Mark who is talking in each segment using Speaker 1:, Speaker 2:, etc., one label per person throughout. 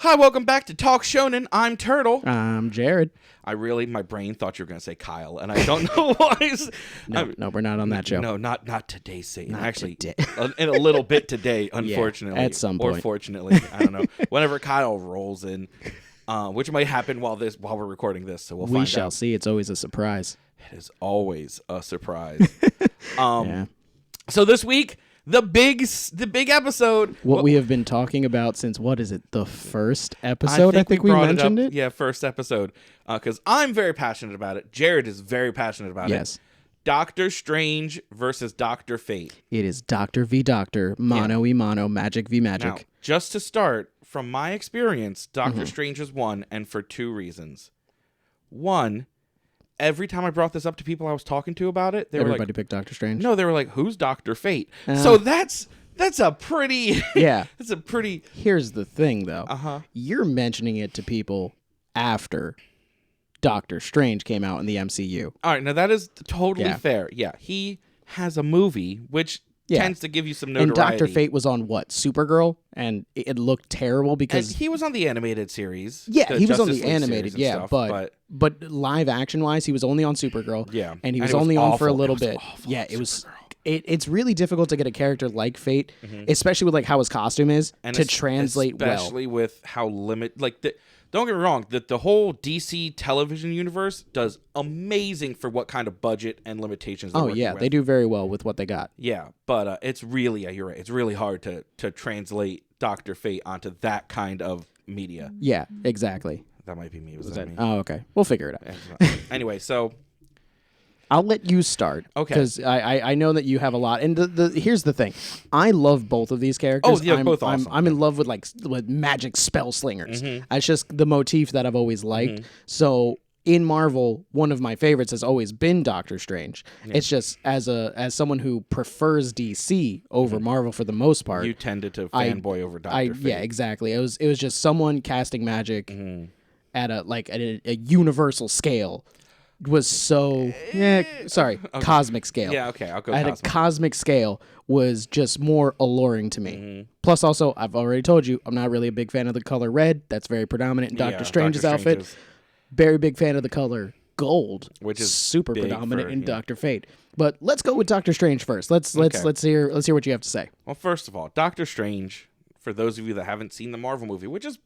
Speaker 1: Hi, welcome back to Talk Shonen. I'm Turtle.
Speaker 2: I'm Jared.
Speaker 1: My brain thought you were going to say Kyle, and I don't know why.
Speaker 2: No, we're not on that show.
Speaker 1: No, not today, Satan.
Speaker 2: Not
Speaker 1: Actually,
Speaker 2: today.
Speaker 1: In a little bit today, unfortunately.
Speaker 2: at some point.
Speaker 1: Or fortunately, I don't know. Whenever Kyle rolls in, which might happen while we're recording this, so we'll find out.
Speaker 2: We shall see. It's always a surprise.
Speaker 1: It is always a surprise.
Speaker 2: Yeah.
Speaker 1: So this week, the big episode.
Speaker 2: What we have been talking about since, what is it, the first episode? I think we mentioned it.
Speaker 1: Yeah, first episode. Because I'm very passionate about it. Jared is very passionate about it.
Speaker 2: Yes.
Speaker 1: Doctor Strange versus Dr. Fate.
Speaker 2: It is Doctor v. Doctor, Mano y Mano, Magic v. Magic.
Speaker 1: Now, just to start, from my experience, Doctor Strange has won, and for two reasons. One, every time I brought this up to people I was talking to about it,
Speaker 2: Everybody picked Doctor Strange.
Speaker 1: No, they were like, "Who's Dr. Fate?" So that's a pretty that's a pretty.
Speaker 2: Here's the thing, though. You're mentioning it to people after Doctor Strange came out in the MCU.
Speaker 1: All right, now that is totally fair. Yeah, he has a movie which tends to give you some notoriety.
Speaker 2: And Dr. Fate was on what? Supergirl, and it looked terrible because
Speaker 1: and he was on the animated series.
Speaker 2: Yeah, he was on
Speaker 1: Justice
Speaker 2: the
Speaker 1: League
Speaker 2: animated.
Speaker 1: series and
Speaker 2: stuff, but live action wise, he was only on Supergirl.
Speaker 1: Yeah,
Speaker 2: and he was only on for a little bit.
Speaker 1: Yeah,
Speaker 2: it was. It's really difficult to get a character like Fate, especially with like how his costume is, and to translate well.
Speaker 1: Especially with how don't get me wrong, the whole DC television universe does amazing for what kind of budget and limitations they're working with.
Speaker 2: They do very well with what they got.
Speaker 1: Yeah, but it's really, you're right, it's really hard to translate Dr. Fate onto that kind of media.
Speaker 2: Yeah, exactly.
Speaker 1: That might be me. Was that me?
Speaker 2: Oh, okay. We'll figure it out.
Speaker 1: Anyway, so
Speaker 2: I'll let you start. Okay. Because I know that you have a lot. And here's the thing. I love both of these characters.
Speaker 1: Oh, yeah, both awesome.
Speaker 2: I'm in love with with magic spell slingers. It's just the motif that I've always liked. So in Marvel, one of my favorites has always been Doctor Strange. Yeah. It's just as someone who prefers DC over Marvel for the most part.
Speaker 1: You tended to fanboy over Dr. Fate.
Speaker 2: Yeah, exactly. It was just someone casting magic at a universal scale. Was so cosmic scale.
Speaker 1: Yeah, okay, I'll go
Speaker 2: at
Speaker 1: cosmic.
Speaker 2: A cosmic scale was just more alluring to me. Plus, also, I've already told you, I'm not really a big fan of the color red. That's very predominant in Doctor Strange's outfit. Very big fan of the color gold,
Speaker 1: which is
Speaker 2: super predominant in Doctor Fate. But let's go with Doctor Strange first. Let's hear what you have to say.
Speaker 1: Well, first of all, Doctor Strange, for those of you that haven't seen the Marvel movie, which is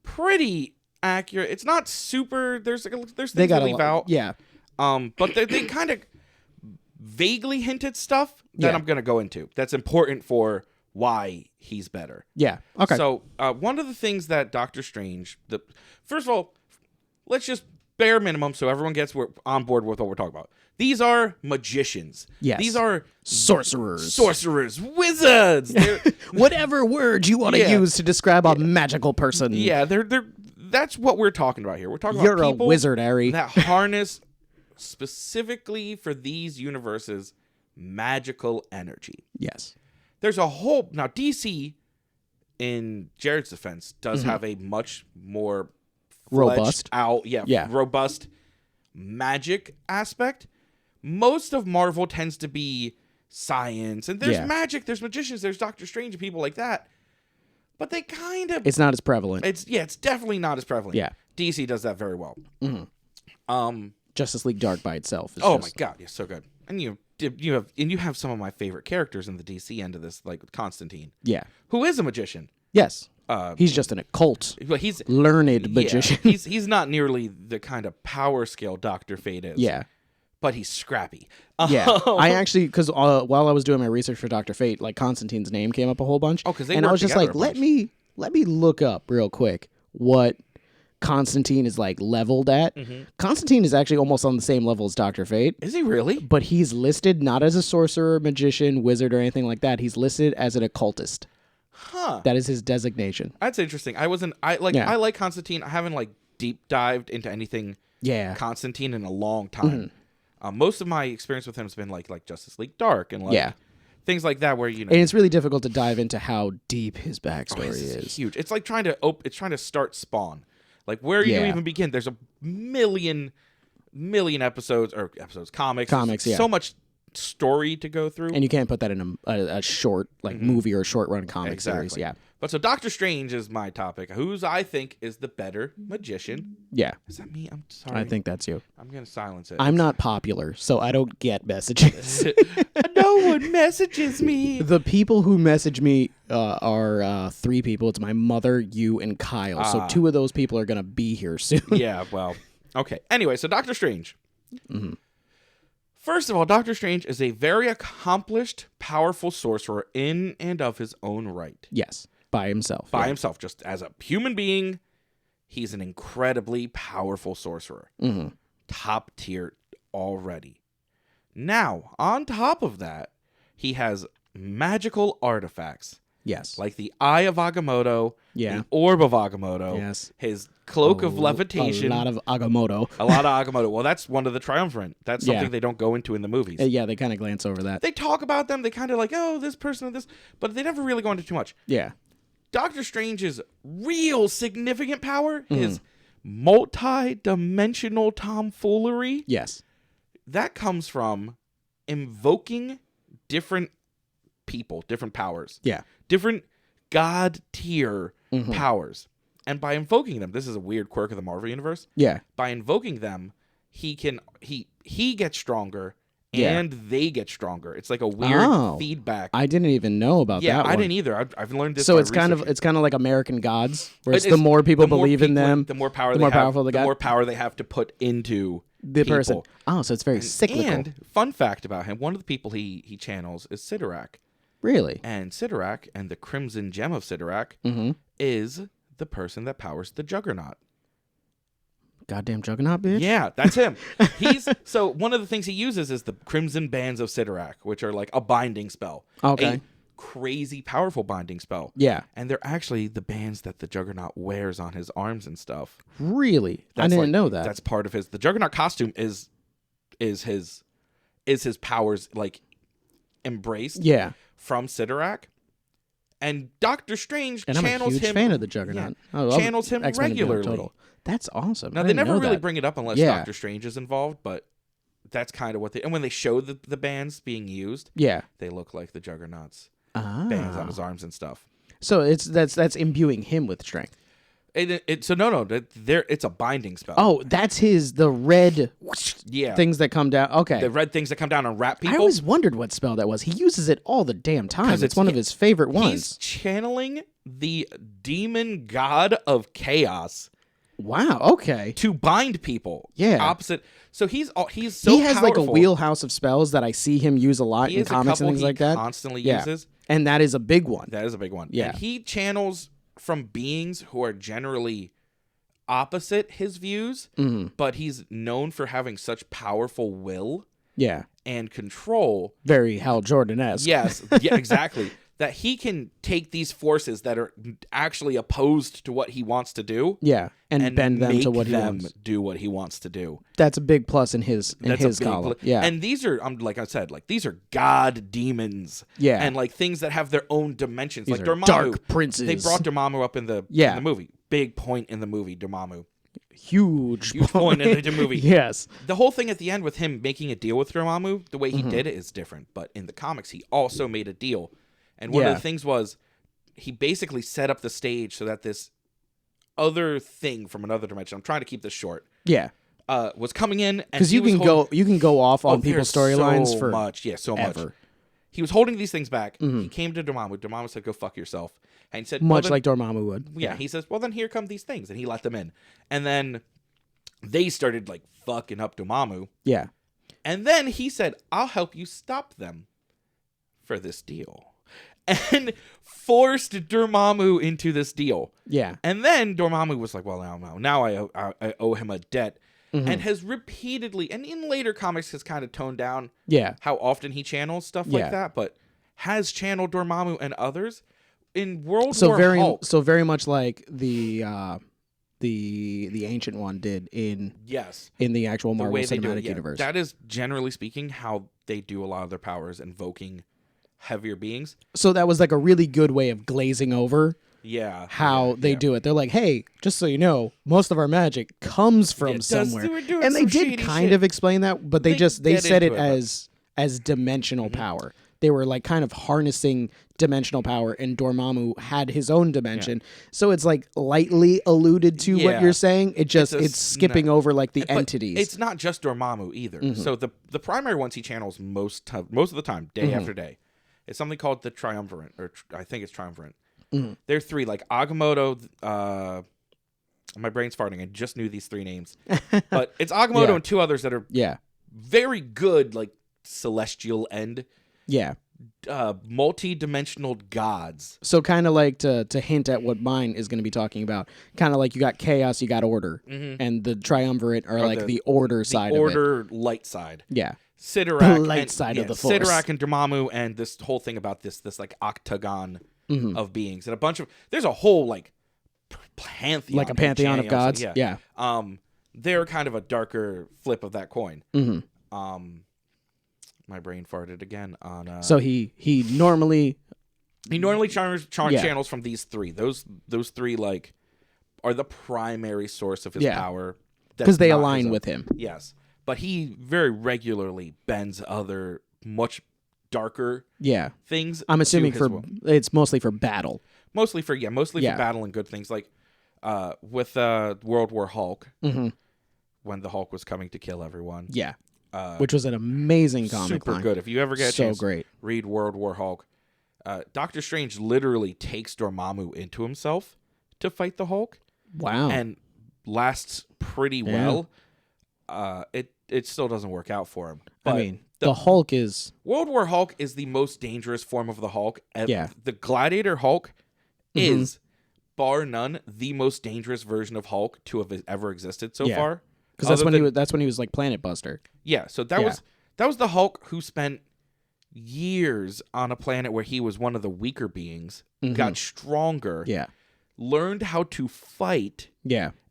Speaker 1: pretty accurate. It's not super. There's things they leave out.
Speaker 2: Yeah.
Speaker 1: But they kind of vaguely hinted stuff that I'm going to go into. That's important for why he's better.
Speaker 2: Yeah. Okay.
Speaker 1: So one of the things that Doctor Strange, first of all, let's just bare minimum so everyone gets on board with what we're talking about. These are magicians.
Speaker 2: Yes.
Speaker 1: These are
Speaker 2: sorcerers,
Speaker 1: wizards.
Speaker 2: Whatever word you want to use to describe a magical person.
Speaker 1: Yeah, that's what we're talking about here. We're talking about people
Speaker 2: a wizard, Harry.
Speaker 1: that harness specifically for these universes magical energy.
Speaker 2: Yes.
Speaker 1: There's a whole now DC, in Jared's defense, does have a much more
Speaker 2: robust
Speaker 1: robust magic aspect. Most of Marvel tends to be science, and there's magic, there's magicians, there's Doctor Strange and people like that. But they kind of...
Speaker 2: It's not as prevalent.
Speaker 1: It's definitely not as prevalent.
Speaker 2: Yeah.
Speaker 1: DC does that very well.
Speaker 2: Justice League Dark by itself.
Speaker 1: My God, yeah, so good. And you have some of my favorite characters in the DC end of this, like Constantine.
Speaker 2: Yeah.
Speaker 1: Who is a magician.
Speaker 2: Yes. He's just an occult.
Speaker 1: Well, he's
Speaker 2: learned magician.
Speaker 1: He's not nearly the kind of power scale Dr. Fate is.
Speaker 2: Yeah.
Speaker 1: But he's scrappy.
Speaker 2: Yeah, I actually, because while I was doing my research for Dr. Fate, like Constantine's name came up a whole bunch.
Speaker 1: Oh, because
Speaker 2: I was just like, let me look up real quick what Constantine is like leveled at. Constantine is actually almost on the same level as Dr. Fate.
Speaker 1: Is he really?
Speaker 2: But he's listed not as a sorcerer, magician, wizard, or anything like that. He's listed as an occultist.
Speaker 1: Huh.
Speaker 2: That is his designation.
Speaker 1: That's interesting. I like Constantine. I haven't like deep dived into anything Constantine in a long time. Most of my experience with him has been like Justice League Dark and things like that, where
Speaker 2: and it's really difficult to dive into how deep his backstory is.
Speaker 1: Huge. It's like trying to start Spawn. Like where you even begin. There's a million episodes, comics. So much story to go through,
Speaker 2: and you can't put that in a short movie or a short run comic series. Yeah,
Speaker 1: But so Doctor Strange is my topic. Who's I think is the better magician?
Speaker 2: Yeah.
Speaker 1: Is that me? I'm sorry.
Speaker 2: I think that's you.
Speaker 1: I'm gonna silence it.
Speaker 2: I'm not popular, so I don't get messages.
Speaker 1: No one messages me.
Speaker 2: The people who message me are 3 people. It's my mother, you, and Kyle. So 2 of those people are gonna be here soon.
Speaker 1: Yeah. Well. Okay. Anyway, so Doctor Strange. First of all, Doctor Strange is a very accomplished, powerful sorcerer in and of his own right.
Speaker 2: Yes. By himself.
Speaker 1: By himself. Just as a human being, he's an incredibly powerful sorcerer. Top tier already. Now, on top of that, he has magical artifacts.
Speaker 2: Yes.
Speaker 1: Like the Eye of Agamotto, the Orb of Agamotto, his Cloak of Levitation.
Speaker 2: A lot of Agamotto.
Speaker 1: A lot of Agamotto. Well, that's one of the Triumvirate. That's something they don't go into in the movies.
Speaker 2: Yeah, they kind of glance over that.
Speaker 1: They talk about them. They kind of like, oh, this person and this, but they never really go into too much.
Speaker 2: Yeah.
Speaker 1: Doctor Strange's real significant power is multi-dimensional tomfoolery.
Speaker 2: Yes.
Speaker 1: That comes from invoking different people, different powers.
Speaker 2: Yeah.
Speaker 1: Different god tier powers. And by invoking them, this is a weird quirk of the Marvel universe.
Speaker 2: Yeah.
Speaker 1: By invoking them, he gets stronger and they get stronger. It's like a weird feedback.
Speaker 2: I didn't even know about that.
Speaker 1: Yeah,
Speaker 2: I
Speaker 1: didn't either. I've learned this.
Speaker 2: So it's kind of like American Gods, where the more people believe in them,
Speaker 1: the more power
Speaker 2: powerful
Speaker 1: the more power they have to put into
Speaker 2: the
Speaker 1: people.
Speaker 2: person. Oh, so it's very cyclical.
Speaker 1: And fun fact about him: one of the people he channels is Sidorak.
Speaker 2: Really?
Speaker 1: And Sidorak and the Crimson Gem of Sidorak is the person that powers the Juggernaut.
Speaker 2: Goddamn Juggernaut, bitch.
Speaker 1: Yeah, that's him. So one of the things he uses is the Crimson Bands of Sidorak, which are like a binding spell.
Speaker 2: Okay.
Speaker 1: A crazy powerful binding spell.
Speaker 2: Yeah.
Speaker 1: And they're actually the bands that the Juggernaut wears on his arms and stuff.
Speaker 2: Really? I didn't know that.
Speaker 1: That's part of the Juggernaut costume is his powers like embraced from Sidorak. And Doctor Strange channels him.
Speaker 2: I'm a huge fan of the Juggernaut.
Speaker 1: Yeah, channels him regularly.
Speaker 2: Total. That's awesome.
Speaker 1: Now, they never really bring it up unless Doctor Strange is involved, but that's kind of what they... And when they show the bands being used, they look like the Juggernaut's bands on his arms and stuff.
Speaker 2: So that's imbuing him with strength.
Speaker 1: It's a binding spell.
Speaker 2: Oh, that's the red things that come down. Okay.
Speaker 1: The red things that come down and wrap people.
Speaker 2: I always wondered what spell that was. He uses it all the damn time. It's one of his favorite ones.
Speaker 1: He's channeling the demon god of chaos.
Speaker 2: Wow, okay.
Speaker 1: To bind people.
Speaker 2: Yeah.
Speaker 1: Opposite. So he has
Speaker 2: powerful. Like a wheelhouse of spells that I see him use a lot in comics and things like that.
Speaker 1: Constantly uses.
Speaker 2: And that is a big one.
Speaker 1: Yeah. And he channels from beings who are generally opposite his views, but he's known for having such powerful will.
Speaker 2: Yeah.
Speaker 1: And control.
Speaker 2: Very Hal Jordan-esque.
Speaker 1: Yes. Yeah, exactly. That he can take these forces that are actually opposed to what he wants to do,
Speaker 2: and bend them to what he wants.
Speaker 1: Do what he wants to do.
Speaker 2: That's a big plus in his column.
Speaker 1: And these are, like I said, like these are god demons.
Speaker 2: Yeah,
Speaker 1: and like things that have their own dimensions.
Speaker 2: These
Speaker 1: like
Speaker 2: are
Speaker 1: Dormammu,
Speaker 2: dark princes.
Speaker 1: They brought Dormammu up in the movie. Big point in the movie, Dormammu.
Speaker 2: Huge
Speaker 1: point in the movie.
Speaker 2: Yes.
Speaker 1: The whole thing at the end with him making a deal with Dormammu, the way he did it is different. But in the comics, he also made a deal. And one of the things was he basically set up the stage so that this other thing from another dimension, I'm trying to keep this short, was coming in.
Speaker 2: Because you can go off on people's storylines for
Speaker 1: much. He was holding these things back. He came to Dormammu. Dormammu said, "Go fuck yourself." And he said,
Speaker 2: much like Dormammu would.
Speaker 1: Yeah. He says, "Well, then here come these things," and he let them in. And then they started like fucking up Dormammu.
Speaker 2: Yeah.
Speaker 1: And then he said, "I'll help you stop them for this deal." And forced Dormammu into this deal.
Speaker 2: Yeah.
Speaker 1: And then Dormammu was like, well, now I owe him a debt. And has repeatedly, and in later comics has kind of toned down how often he channels stuff like that, but has channeled Dormammu and others in World War Hulk.
Speaker 2: So very much like the Ancient One did in the actual Marvel Cinematic Universe.
Speaker 1: That is, generally speaking, how they do a lot of their powers, invoking heavier beings.
Speaker 2: So that was like a really good way of glazing over
Speaker 1: how
Speaker 2: they do it. They're like, hey, just so you know, most of our magic comes from somewhere. And they did kind of explain that, but they said it as dimensional power. they were like kind of harnessing dimensional power, and Dormammu had his own dimension. So it's like lightly alluded to what you're saying. It's skipping over like the entities.
Speaker 1: It's not just Dormammu either. So the primary ones he channels most of the time, day after day. It's something called the Triumvirate, or I think it's Triumvirate. There are three, like Agamotto. My brain's farting. I just knew these three names, but it's Agamotto and two others that are very good, like celestial end. Multi-dimensional gods.
Speaker 2: So kind of like to hint at what mine is going to be talking about, kind of like you got chaos, you got order, and the Triumvirate are like the order side of it.
Speaker 1: The order light side. Sidorak,
Speaker 2: the light side of the Force.
Speaker 1: Sidorak and Dormammu, and this whole thing about this like octagon of beings, and a bunch of, there's a whole like pantheon,
Speaker 2: like a pantheon of gods.
Speaker 1: They're kind of a darker flip of that coin. My brain farted again on.
Speaker 2: So he normally
Speaker 1: channels from these three. Those three like are the primary source of his power
Speaker 2: because they align with him.
Speaker 1: Yes, but he very regularly bends other much darker things.
Speaker 2: I'm assuming it's mostly for battle.
Speaker 1: Mostly for battle and good things, like with World War Hulk, when the Hulk was coming to kill everyone.
Speaker 2: Which was an amazing comic.
Speaker 1: Super good. If you ever get a chance, read World War Hulk. Doctor Strange literally takes Dormammu into himself to fight the Hulk.
Speaker 2: Wow.
Speaker 1: And lasts pretty well. It still doesn't work out for him. But
Speaker 2: I mean, the Hulk is...
Speaker 1: World War Hulk is the most dangerous form of the Hulk. The Gladiator Hulk is, bar none, the most dangerous version of Hulk to have ever existed so far.
Speaker 2: Because that's when he was like Planet Buster.
Speaker 1: Yeah, so that was the Hulk who spent years on a planet where he was one of the weaker beings, got stronger, learned how to fight,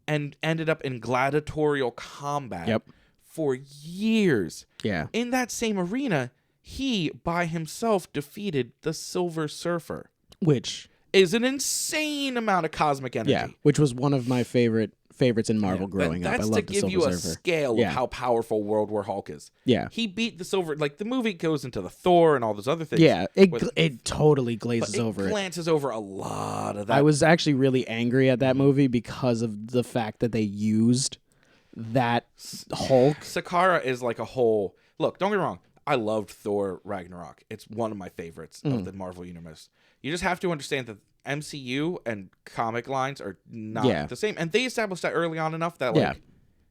Speaker 1: and ended up in gladiatorial combat for years. In that same arena, he by himself defeated the Silver Surfer,
Speaker 2: which
Speaker 1: is an insane amount of cosmic energy.
Speaker 2: Which was one of my favorites in Marvel growing up. I love the Silver Surfer. That's to give you a
Speaker 1: scale of how powerful World War Hulk is. He beat the Silver... Like, the movie goes into the Thor and all those other things.
Speaker 2: It totally glazes over it.
Speaker 1: It glances over a lot of that.
Speaker 2: I was actually really angry at that movie because of the fact that they used that Hulk.
Speaker 1: Sakara is like a whole... Look, don't get me wrong. I loved Thor Ragnarok. It's one of my favorites of the Marvel Universe. You just have to understand that MCU and comic lines are not the same. And they established that early on enough that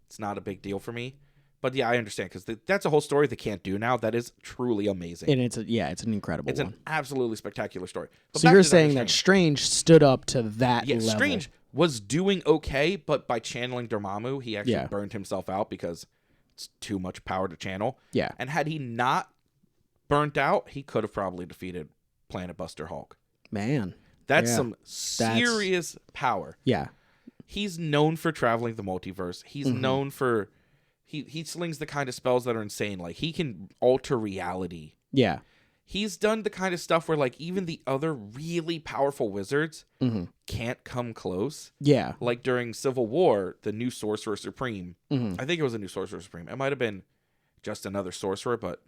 Speaker 1: it's not a big deal for me. But I understand, because that's a whole story they can't do now. That is truly amazing.
Speaker 2: And it's an incredible one.
Speaker 1: It's an absolutely spectacular story.
Speaker 2: But so you're saying that Strange stood up to that level.
Speaker 1: Strange was doing okay, but by channeling Dormammu, he actually burned himself out because it's too much power to channel. And had he not burnt out, he could have probably defeated Planet Buster Hulk.
Speaker 2: Man.
Speaker 1: That's some serious power. He's known for traveling the multiverse. He's known for... He slings the kind of spells that are insane. Like, he can alter reality. He's done the kind of stuff where, like, even the other really powerful wizards can't come close. Like, during Civil War, the new Sorcerer Supreme... I think it was a new Sorcerer Supreme. It might have been just another sorcerer, but...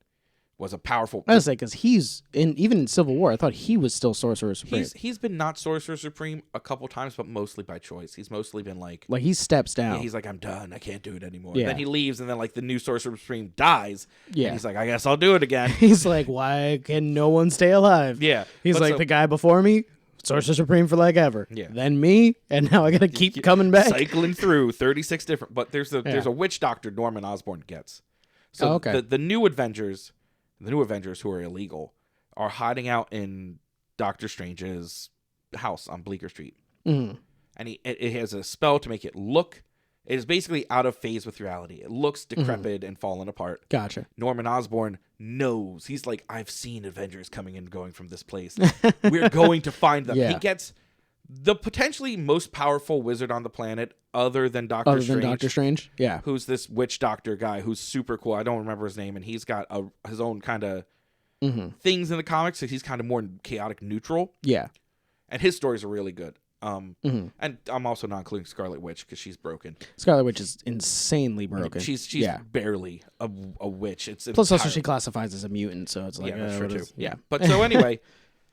Speaker 1: was a powerful...
Speaker 2: I was like, because even in Civil War, I thought he was still Sorcerer Supreme.
Speaker 1: He's been not Sorcerer Supreme a couple times, but mostly by choice. He's mostly been like
Speaker 2: he steps down.
Speaker 1: He's like, I'm done. I can't do it anymore. Then he leaves, and then like the new Sorcerer Supreme dies. And he's like, I guess I'll do it again.
Speaker 2: He's like, why can no one stay alive? He's like, the guy before me, Sorcerer Supreme for like ever. Then me, and now I gotta keep coming back.
Speaker 1: Cycling through 36 different... But there's a witch doctor Norman Osborn gets. So the new Avengers... The new Avengers, who are illegal, are hiding out in Doctor Strange's house on Bleecker Street. And it has a spell to make it look... It is basically out of phase with reality. It looks decrepit and fallen apart.
Speaker 2: Gotcha.
Speaker 1: Norman Osborn knows. He's like, I've seen Avengers coming and going from this place. We're going to find them. He gets the potentially most powerful wizard on the planet other than Doctor Strange. Who's this witch doctor guy who's super cool. I don't remember his name, and he's got his own kind of things in the comics, so he's kind of more chaotic neutral. And his stories are really good. And I'm also not including Scarlet Witch because she's broken.
Speaker 2: Scarlet Witch is insanely broken.
Speaker 1: She's barely a witch. It's
Speaker 2: plus also she classifies as a mutant, so it's like
Speaker 1: that's true too. Yeah. But so anyway,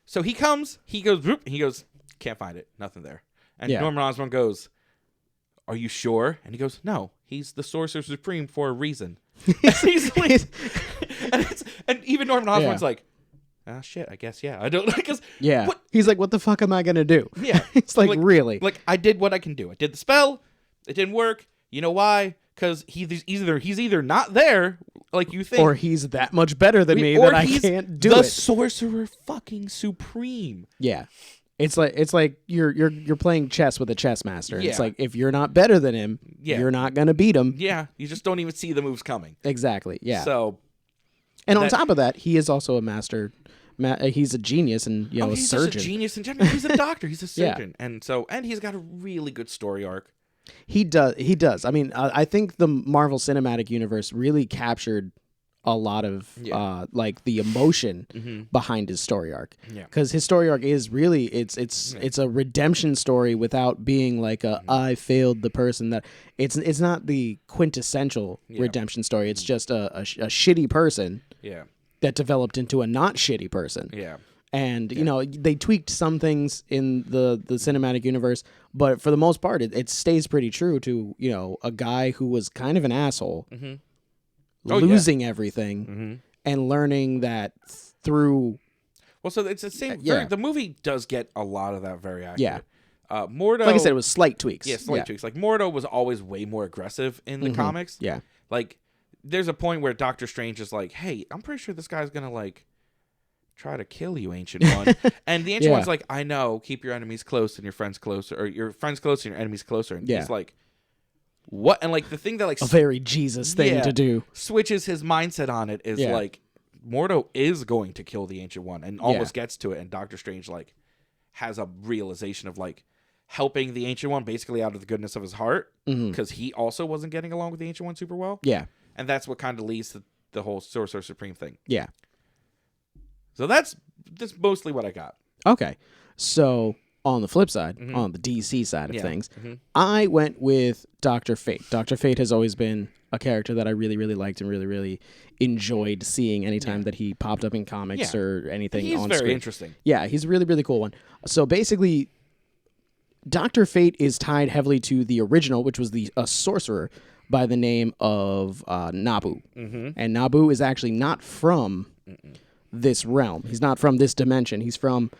Speaker 1: so he comes, he goes, can't find it, nothing there. And Norman Osborn goes, "Are you sure?" And he goes, "No, he's the Sorcerer Supreme for a reason." He's like, and even Norman Osborn's like, "Ah, shit, I guess, yeah. I don't," because
Speaker 2: he's like, "What the fuck am I gonna do?"
Speaker 1: Yeah,
Speaker 2: it's like really,
Speaker 1: like I did what I can do. I did the spell, it didn't work. You know why? Because he's either not there, like you think,
Speaker 2: or he's that much better than me that I can't do
Speaker 1: the
Speaker 2: it.
Speaker 1: Sorcerer fucking Supreme.
Speaker 2: Yeah. It's like you're playing chess with a chess master.
Speaker 1: Yeah.
Speaker 2: It's like if you're not better than him, you're not gonna beat him.
Speaker 1: Yeah, you just don't even see the moves coming.
Speaker 2: Exactly. Yeah.
Speaker 1: So,
Speaker 2: and on top of that, he is also a master. He's a genius and a
Speaker 1: he's
Speaker 2: surgeon.
Speaker 1: Just a genius in general. He's a doctor. He's a surgeon, and he's got a really good story arc.
Speaker 2: He does. I mean, I think the Marvel Cinematic Universe really captured a lot of like the emotion behind his story arc. Because his story arc is really it's a redemption story without being like I failed the person that it's not the quintessential redemption story. It's just a shitty person that developed into a not shitty person. And they tweaked some things in the cinematic universe, but for the most part it stays pretty true to a guy who was kind of an asshole. Losing everything and learning that through.
Speaker 1: Well, so it's the same. The movie does get a lot of that very accurate. Mordo,
Speaker 2: like I said, it was slight tweaks.
Speaker 1: Yeah, slight tweaks. Like Mordo was always way more aggressive in the comics.
Speaker 2: Yeah,
Speaker 1: like there's a point where Doctor Strange is like, "Hey, I'm pretty sure this guy's gonna like try to kill you, Ancient One," and the Ancient One's like, "I know. Keep your enemies close and your friends closer, or your friends closer and your enemies closer." And he's like, what? And like the thing that like
Speaker 2: a very Jesus thing to do
Speaker 1: switches his mindset on it is like Mordo is going to kill the Ancient One and almost gets to it, and Doctor Strange like has a realization of like helping the Ancient One basically out of the goodness of his heart because he also wasn't getting along with the Ancient One super well. And that's what kind of leads to the whole Sorcerer Supreme thing. So that's mostly what I got.
Speaker 2: Okay, so on the flip side, on the DC side of things, I went with Dr. Fate. Dr. Fate has always been a character that I really, really liked and really, really enjoyed seeing anytime that he popped up in comics or anything on screen. He's
Speaker 1: very interesting.
Speaker 2: Yeah, he's a really, really cool one. So basically, Dr. Fate is tied heavily to the original, which was a sorcerer by the name of Nabu. And Nabu is actually not from this realm. He's not from this dimension. He's from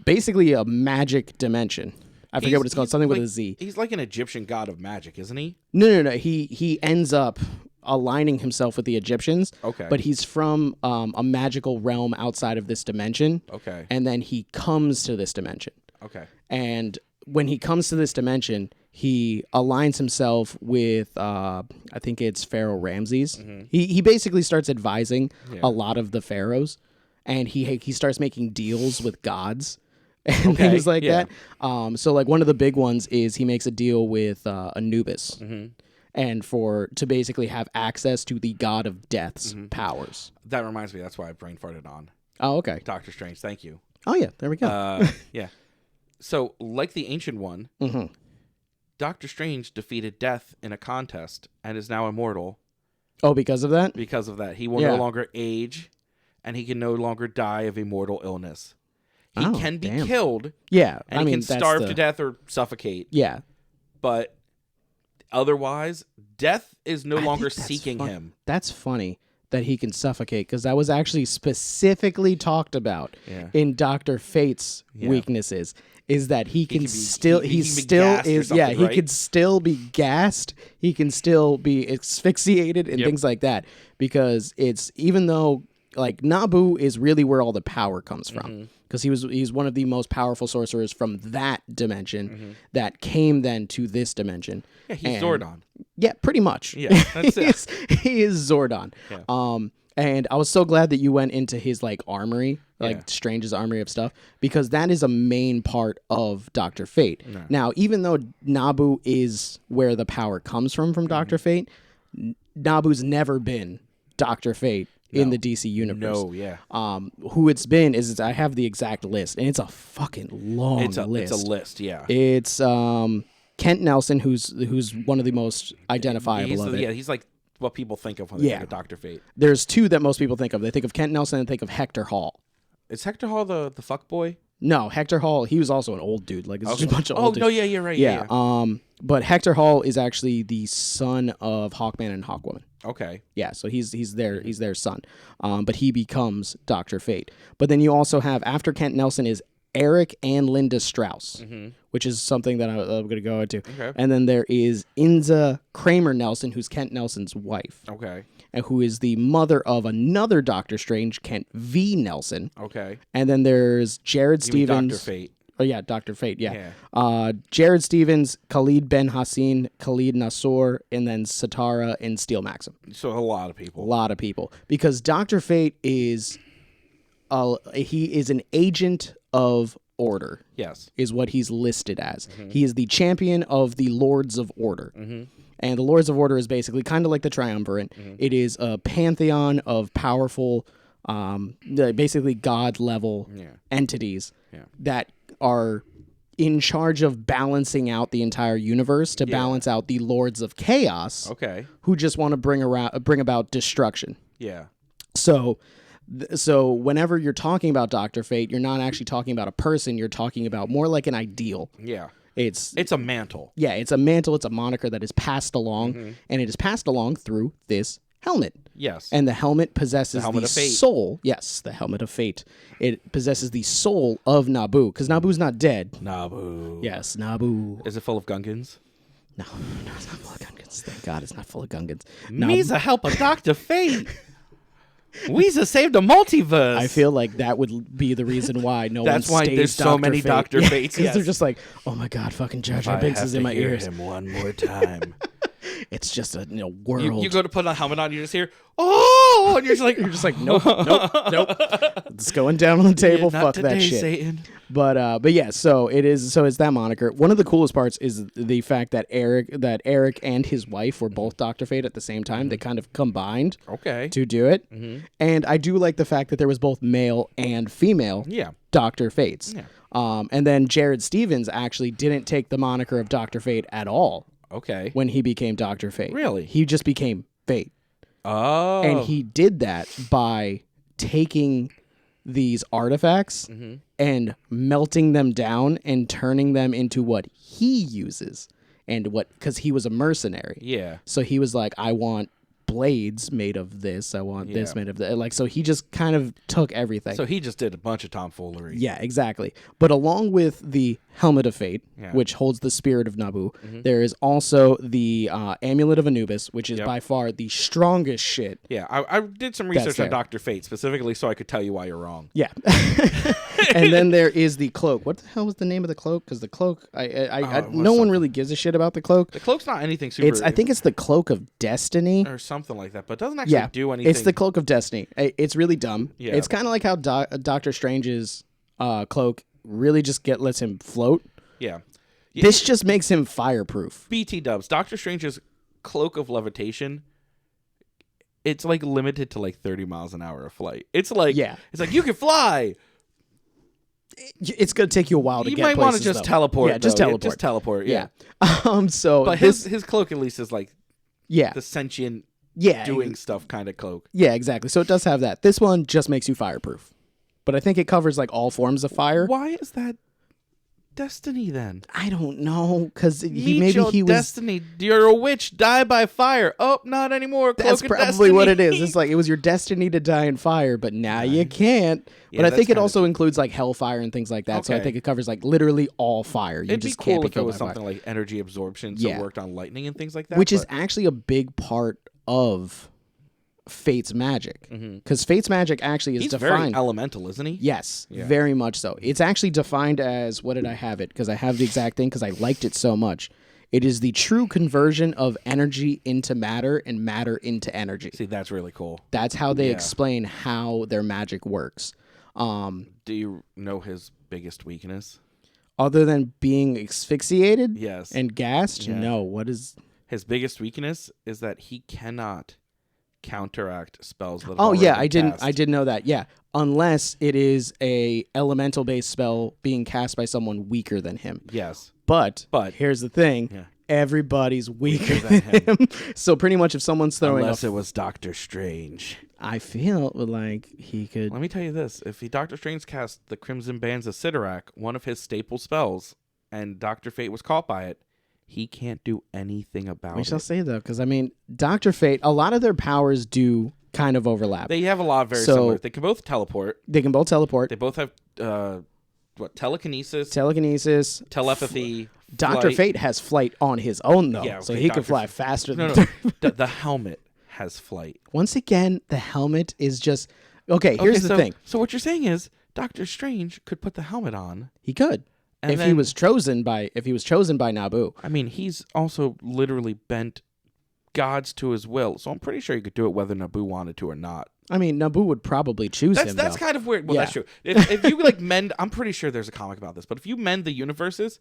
Speaker 2: basically a magic dimension. I forget what it's called. Something with a Z.
Speaker 1: He's like an Egyptian god of magic, isn't he?
Speaker 2: No. He ends up aligning himself with the Egyptians.
Speaker 1: Okay.
Speaker 2: But he's from a magical realm outside of this dimension.
Speaker 1: Okay.
Speaker 2: And then he comes to this dimension.
Speaker 1: Okay.
Speaker 2: And when he comes to this dimension, he aligns himself with, I think it's Pharaoh Ramses. He basically starts advising a lot of the pharaohs, and he starts making deals with gods and things like that. So like one of the big ones is he makes a deal with Anubis, and to basically have access to the god of death's powers.
Speaker 1: That reminds me, that's why I brain farted on.
Speaker 2: Oh, okay.
Speaker 1: Doctor Strange, thank you.
Speaker 2: Oh yeah, there we go.
Speaker 1: Yeah. So like the Ancient One, Doctor Strange defeated death in a contest and is now immortal.
Speaker 2: Oh, because of that?
Speaker 1: Because of that. He will no longer age, and he can no longer die of a mortal illness. He can be killed.
Speaker 2: Yeah.
Speaker 1: And he can starve to death or suffocate.
Speaker 2: Yeah.
Speaker 1: But otherwise, death is no longer seeking him.
Speaker 2: That's funny that he can suffocate, because that was actually specifically talked about in Dr. Fate's weaknesses, is that he can still be gassed, he can still be asphyxiated and things like that, because it's, even though like Nabu is really where all the power comes from, because he's one of the most powerful sorcerers from that dimension that came then to this dimension.
Speaker 1: Yeah, he's Zordon.
Speaker 2: Yeah, pretty much.
Speaker 1: Yeah, that's it.
Speaker 2: He is Zordon. Yeah. And I was so glad that you went into his like armory, like Strange's armory of stuff, because that is a main part of Dr. Fate. No. Now, even though Nabu is where the power comes from Dr. Fate, Nabu's never been Dr. Fate in the DC universe.
Speaker 1: No, yeah.
Speaker 2: Who it's been is I have the exact list, and it's a fucking long list.
Speaker 1: It's a list, yeah.
Speaker 2: It's Kent Nelson, who's one of the most identifiable of it.
Speaker 1: Yeah, he's like what people think of when they think of Dr. Fate.
Speaker 2: There's two that most people think of. They think of Kent Nelson and think of Hector Hall.
Speaker 1: Is Hector Hall the fuck boy?
Speaker 2: No, Hector Hall, he was also an old dude. Like, it's just a bunch of old dudes.
Speaker 1: Oh, no, yeah, you're right. Yeah.
Speaker 2: But Hector Hall is actually the son of Hawkman and Hawkwoman.
Speaker 1: Okay.
Speaker 2: Yeah, so he's their son. But he becomes Dr. Fate. But then you also have, after Kent Nelson, is Eric and Linda Strauss, which is something that I'm going to go into.
Speaker 1: Okay.
Speaker 2: And then there is Inza Kramer Nelson, who's Kent Nelson's wife.
Speaker 1: Okay.
Speaker 2: And who is the mother of another Doctor Strange, Kent V. Nelson.
Speaker 1: Okay.
Speaker 2: And then there's Jared Stevens.
Speaker 1: Dr. Fate.
Speaker 2: Oh, yeah, Dr. Fate, yeah. Jared Stevens, Khalid Ben Hassan, Khalid Nassour, and then Satara and Steel Maxim.
Speaker 1: So a lot of people.
Speaker 2: A lot of people. Because Dr. Fate is he is an agent of order.
Speaker 1: Yes.
Speaker 2: Is what he's listed as. He is the champion of the Lords of Order. And the Lords of Order is basically kind of like the Triumvirate. It is a pantheon of powerful, basically God-level entities that are in charge of balancing out the entire universe to balance out the Lords of Chaos, who just want to bring about destruction.
Speaker 1: Yeah.
Speaker 2: So whenever you're talking about Dr. Fate, you're not actually talking about a person. You're talking about more like an ideal.
Speaker 1: Yeah.
Speaker 2: It's
Speaker 1: a mantle.
Speaker 2: Yeah, it's a mantle. It's a moniker that is passed along, and it is passed along through this helmet.
Speaker 1: Yes.
Speaker 2: And the helmet possesses the soul. Yes, the helmet of fate. It possesses the soul of Naboo, because Naboo's not dead.
Speaker 1: Naboo.
Speaker 2: Yes, Naboo.
Speaker 1: Is it full of Gungans?
Speaker 2: No, it's not full of Gungans. Thank God it's not full of Gungans.
Speaker 1: Misa help a Dr. Fate. Weezer saved the multiverse.
Speaker 2: I feel like that would be the reason why
Speaker 1: That's why there's so many Dr. Fates.
Speaker 2: Because they're just like, oh my God, fucking Jar Jar Binks is in my ears.
Speaker 1: Him one more time.
Speaker 2: It's just a world.
Speaker 1: You go to put a helmet on, you just hear, oh, and you're just like,
Speaker 2: nope. It's going down on the table.
Speaker 1: Yeah,
Speaker 2: fuck
Speaker 1: today,
Speaker 2: that shit.
Speaker 1: Satan.
Speaker 2: But yeah, so it's that moniker. One of the coolest parts is the fact that Eric and his wife were both Dr. Fate at the same time. They kind of combined to do it. And I do like the fact that there was both male and female Dr. Fates. And then Jared Stevens actually didn't take the moniker of Dr. Fate at all.
Speaker 1: Okay.
Speaker 2: When he became Dr. Fate.
Speaker 1: Really?
Speaker 2: He just became Fate.
Speaker 1: Oh.
Speaker 2: And he did that by taking these artifacts and melting them down and turning them into what he uses. And because he was a mercenary.
Speaker 1: Yeah.
Speaker 2: So he was like, I want blades made of this. I want this made of that. Like, so he just kind of took everything.
Speaker 1: So he just did a bunch of tomfoolery.
Speaker 2: Yeah, exactly. But along with the Helmet of Fate, which holds the spirit of Naboo, there is also the Amulet of Anubis, which is by far the strongest shit.
Speaker 1: Yeah, I did some research on Dr. Fate specifically so I could tell you why you're wrong.
Speaker 2: Yeah. And then there is the cloak. What the hell was the name of the cloak? Because the cloak, no one really gives a shit about the cloak.
Speaker 1: The cloak's not anything super.
Speaker 2: I think it's the Cloak of Destiny.
Speaker 1: Or something like that, but it doesn't actually do anything.
Speaker 2: It's the Cloak of Destiny. It's really dumb.
Speaker 1: Yeah.
Speaker 2: It's kind of like how Doctor Strange's cloak really just lets him float.
Speaker 1: Yeah.
Speaker 2: This just makes him fireproof.
Speaker 1: BT dubs. Doctor Strange's Cloak of Levitation, it's like limited to like 30 miles an hour of flight. It's like you can fly.
Speaker 2: It's gonna take you a while to get places.
Speaker 1: You might want to just teleport.
Speaker 2: Yeah, just teleport.
Speaker 1: Just teleport. Yeah.
Speaker 2: But
Speaker 1: his cloak at least is like the sentient doing stuff kind of cloak.
Speaker 2: Yeah, exactly. So it does have that. This one just makes you fireproof. But I think it covers like all forms of fire.
Speaker 1: Why is that Destiny then?
Speaker 2: I don't know, because he was
Speaker 1: Destiny. You're a witch. Die by fire. Oh, not anymore.
Speaker 2: That's probably what it is. It's like it was your destiny to die in fire, but now you can't. But I think it also includes like hellfire and things like that. Okay. So I think it covers like literally all fire.
Speaker 1: It'd be cool if it was something like energy absorption, so it worked on lightning and things like that.
Speaker 2: Which is actually a big part of Fate's magic, because Fate's magic actually is defined.
Speaker 1: He's very elemental, isn't he?
Speaker 2: Yes, very much so. It's actually defined as, what did I have it? Because I have the exact thing because I liked it so much. It is the true conversion of energy into matter and matter into energy.
Speaker 1: See, that's really cool.
Speaker 2: That's how they explain how their magic works.
Speaker 1: Do you know his biggest weakness?
Speaker 2: Other than being asphyxiated?
Speaker 1: Yes.
Speaker 2: And gassed?
Speaker 1: Yeah.
Speaker 2: No. What is...
Speaker 1: His biggest weakness is that he cannot counteract spells that have
Speaker 2: Oh yeah,
Speaker 1: already been cast.
Speaker 2: I didn't know that. Yeah, unless it is a elemental based spell being cast by someone weaker than him.
Speaker 1: Yes.
Speaker 2: But
Speaker 1: But
Speaker 2: here's the thing.
Speaker 1: Yeah.
Speaker 2: Everybody's weaker than him. So pretty much if someone's throwing
Speaker 1: unless it was Doctor Strange.
Speaker 2: I feel like he could.
Speaker 1: Let me tell you this. If Doctor Strange cast the Crimson Bands of Sidorak, one of his staple spells, and Dr. Fate was caught by it, he can't do anything about it.
Speaker 2: We shall see, though, because, I mean, Dr. Fate, a lot of their powers do kind of overlap.
Speaker 1: They have a lot of very similar. They can both teleport.
Speaker 2: They can both teleport.
Speaker 1: They both have, telekinesis, telepathy.
Speaker 2: Dr.
Speaker 1: Flight.
Speaker 2: Fate has flight on his own, though,
Speaker 1: Yeah,
Speaker 2: so
Speaker 1: okay,
Speaker 2: he
Speaker 1: Dr.
Speaker 2: can fly faster than...
Speaker 1: The helmet has flight.
Speaker 2: Once again, the helmet is just... Okay, here's the thing.
Speaker 1: So what you're saying is Doctor Strange could put the helmet on.
Speaker 2: He could.
Speaker 1: And
Speaker 2: if he was chosen by Naboo.
Speaker 1: I mean, he's also literally bent gods to his will, so I'm pretty sure he could do it whether Naboo wanted to or not.
Speaker 2: I mean, Naboo would probably choose him.
Speaker 1: That's
Speaker 2: though.
Speaker 1: kind of weird. Well,
Speaker 2: Yeah.
Speaker 1: that's true. If you like mend, I'm pretty sure there's a comic about this, but if you mend the universes,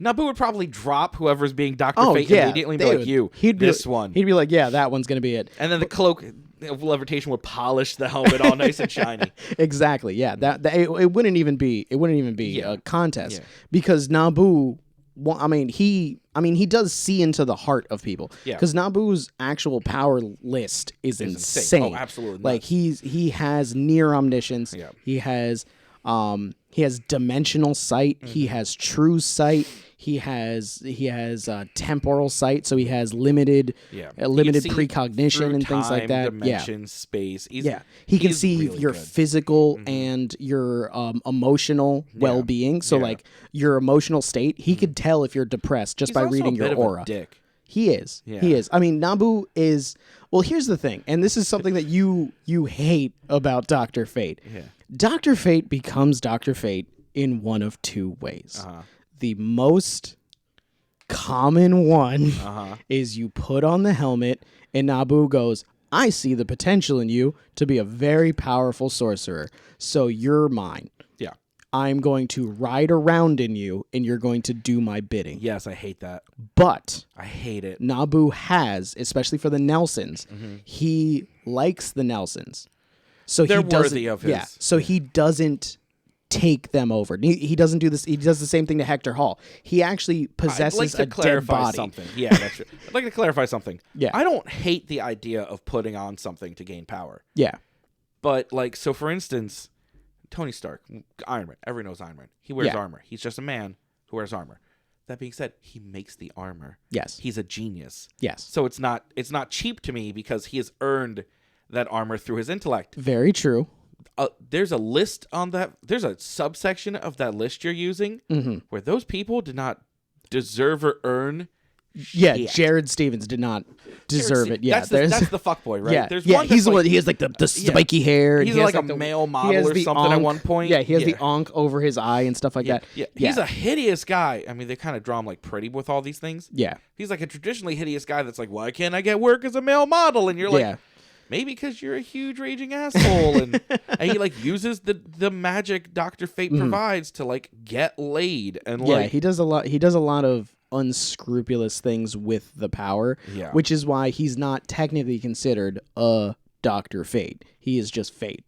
Speaker 1: Naboo would probably drop whoever's being Dr. Fate immediately and be like, "You, this one."
Speaker 2: He'd be like, "Yeah, that one's gonna be it."
Speaker 1: And then the cloak of levitation would polish the helmet all nice and shiny.
Speaker 2: Exactly. Yeah. It wouldn't even be a contest because Naboo. Well, I mean, he does see into the heart of people.
Speaker 1: Yeah.
Speaker 2: Because Naboo's actual power list is insane.
Speaker 1: Oh, absolutely.
Speaker 2: Like he has near omniscience.
Speaker 1: Yeah.
Speaker 2: He has dimensional sight. He has true sight. He has temporal sight, so he has limited precognition and things like that.
Speaker 1: Dimension, space.
Speaker 2: He can see
Speaker 1: really
Speaker 2: your
Speaker 1: good.
Speaker 2: physical and your emotional well-being. So like your emotional state, he could tell if you're depressed just by reading your aura.
Speaker 1: Dick.
Speaker 2: He is.
Speaker 1: Yeah.
Speaker 2: He is. I mean, Naboo is. Well, here's the thing, and this is something that you hate about Dr. Fate.
Speaker 1: Yeah.
Speaker 2: Dr. Fate becomes Dr. Fate in one of two ways.
Speaker 1: Uh-huh.
Speaker 2: The most common one
Speaker 1: Uh-huh.
Speaker 2: is you put on the helmet and Naboo goes, "I see the potential in you to be a very powerful sorcerer, so you're mine.
Speaker 1: Yeah.
Speaker 2: I'm going to ride around in you and you're going to do my bidding."
Speaker 1: Yes, I hate that.
Speaker 2: But
Speaker 1: I hate it.
Speaker 2: Naboo has, especially for the Nelsons, he likes the Nelsons. So
Speaker 1: They're
Speaker 2: he doesn't,
Speaker 1: worthy of his.
Speaker 2: Yeah, so he doesn't take them over. He doesn't do this. He does the same thing to Hector Hall. He actually possesses a dead body.
Speaker 1: Something. Yeah, that's true. I'd like to clarify something.
Speaker 2: Yeah.
Speaker 1: I don't hate the idea of putting on something to gain power.
Speaker 2: Yeah.
Speaker 1: But, like, so for instance, Tony Stark, Iron Man, everyone knows Iron Man. He wears armor. He's just a man who wears armor. That being said, he makes the armor.
Speaker 2: Yes.
Speaker 1: He's a genius.
Speaker 2: Yes.
Speaker 1: So it's not cheap to me because he has earned that armor through his intellect.
Speaker 2: Very true.
Speaker 1: There's a list on that. There's a subsection of that list you're using where those people did not deserve or earn.
Speaker 2: Yeah,
Speaker 1: shit.
Speaker 2: Jared Stevens did not deserve it. Yeah,
Speaker 1: that's the fuckboy, right?
Speaker 2: Yeah,
Speaker 1: There's
Speaker 2: yeah.
Speaker 1: one
Speaker 2: He's the
Speaker 1: that's
Speaker 2: one. He has like the spiky hair. And
Speaker 1: He's
Speaker 2: he has,
Speaker 1: like a male model or something at one point.
Speaker 2: Yeah, he has the onk over his eye and stuff like that.
Speaker 1: Yeah, he's a hideous guy. I mean, they kind of draw him like pretty with all these things.
Speaker 2: Yeah,
Speaker 1: he's like a traditionally hideous guy that's like, why can't I get work as a male model? And you're like, maybe because you're a huge raging asshole. And he like uses the magic Dr. Fate provides to like get laid. And like,
Speaker 2: he does a lot. He does a lot of unscrupulous things with the power.
Speaker 1: Yeah.
Speaker 2: Which is why he's not technically considered a Dr. Fate. He is just Fate.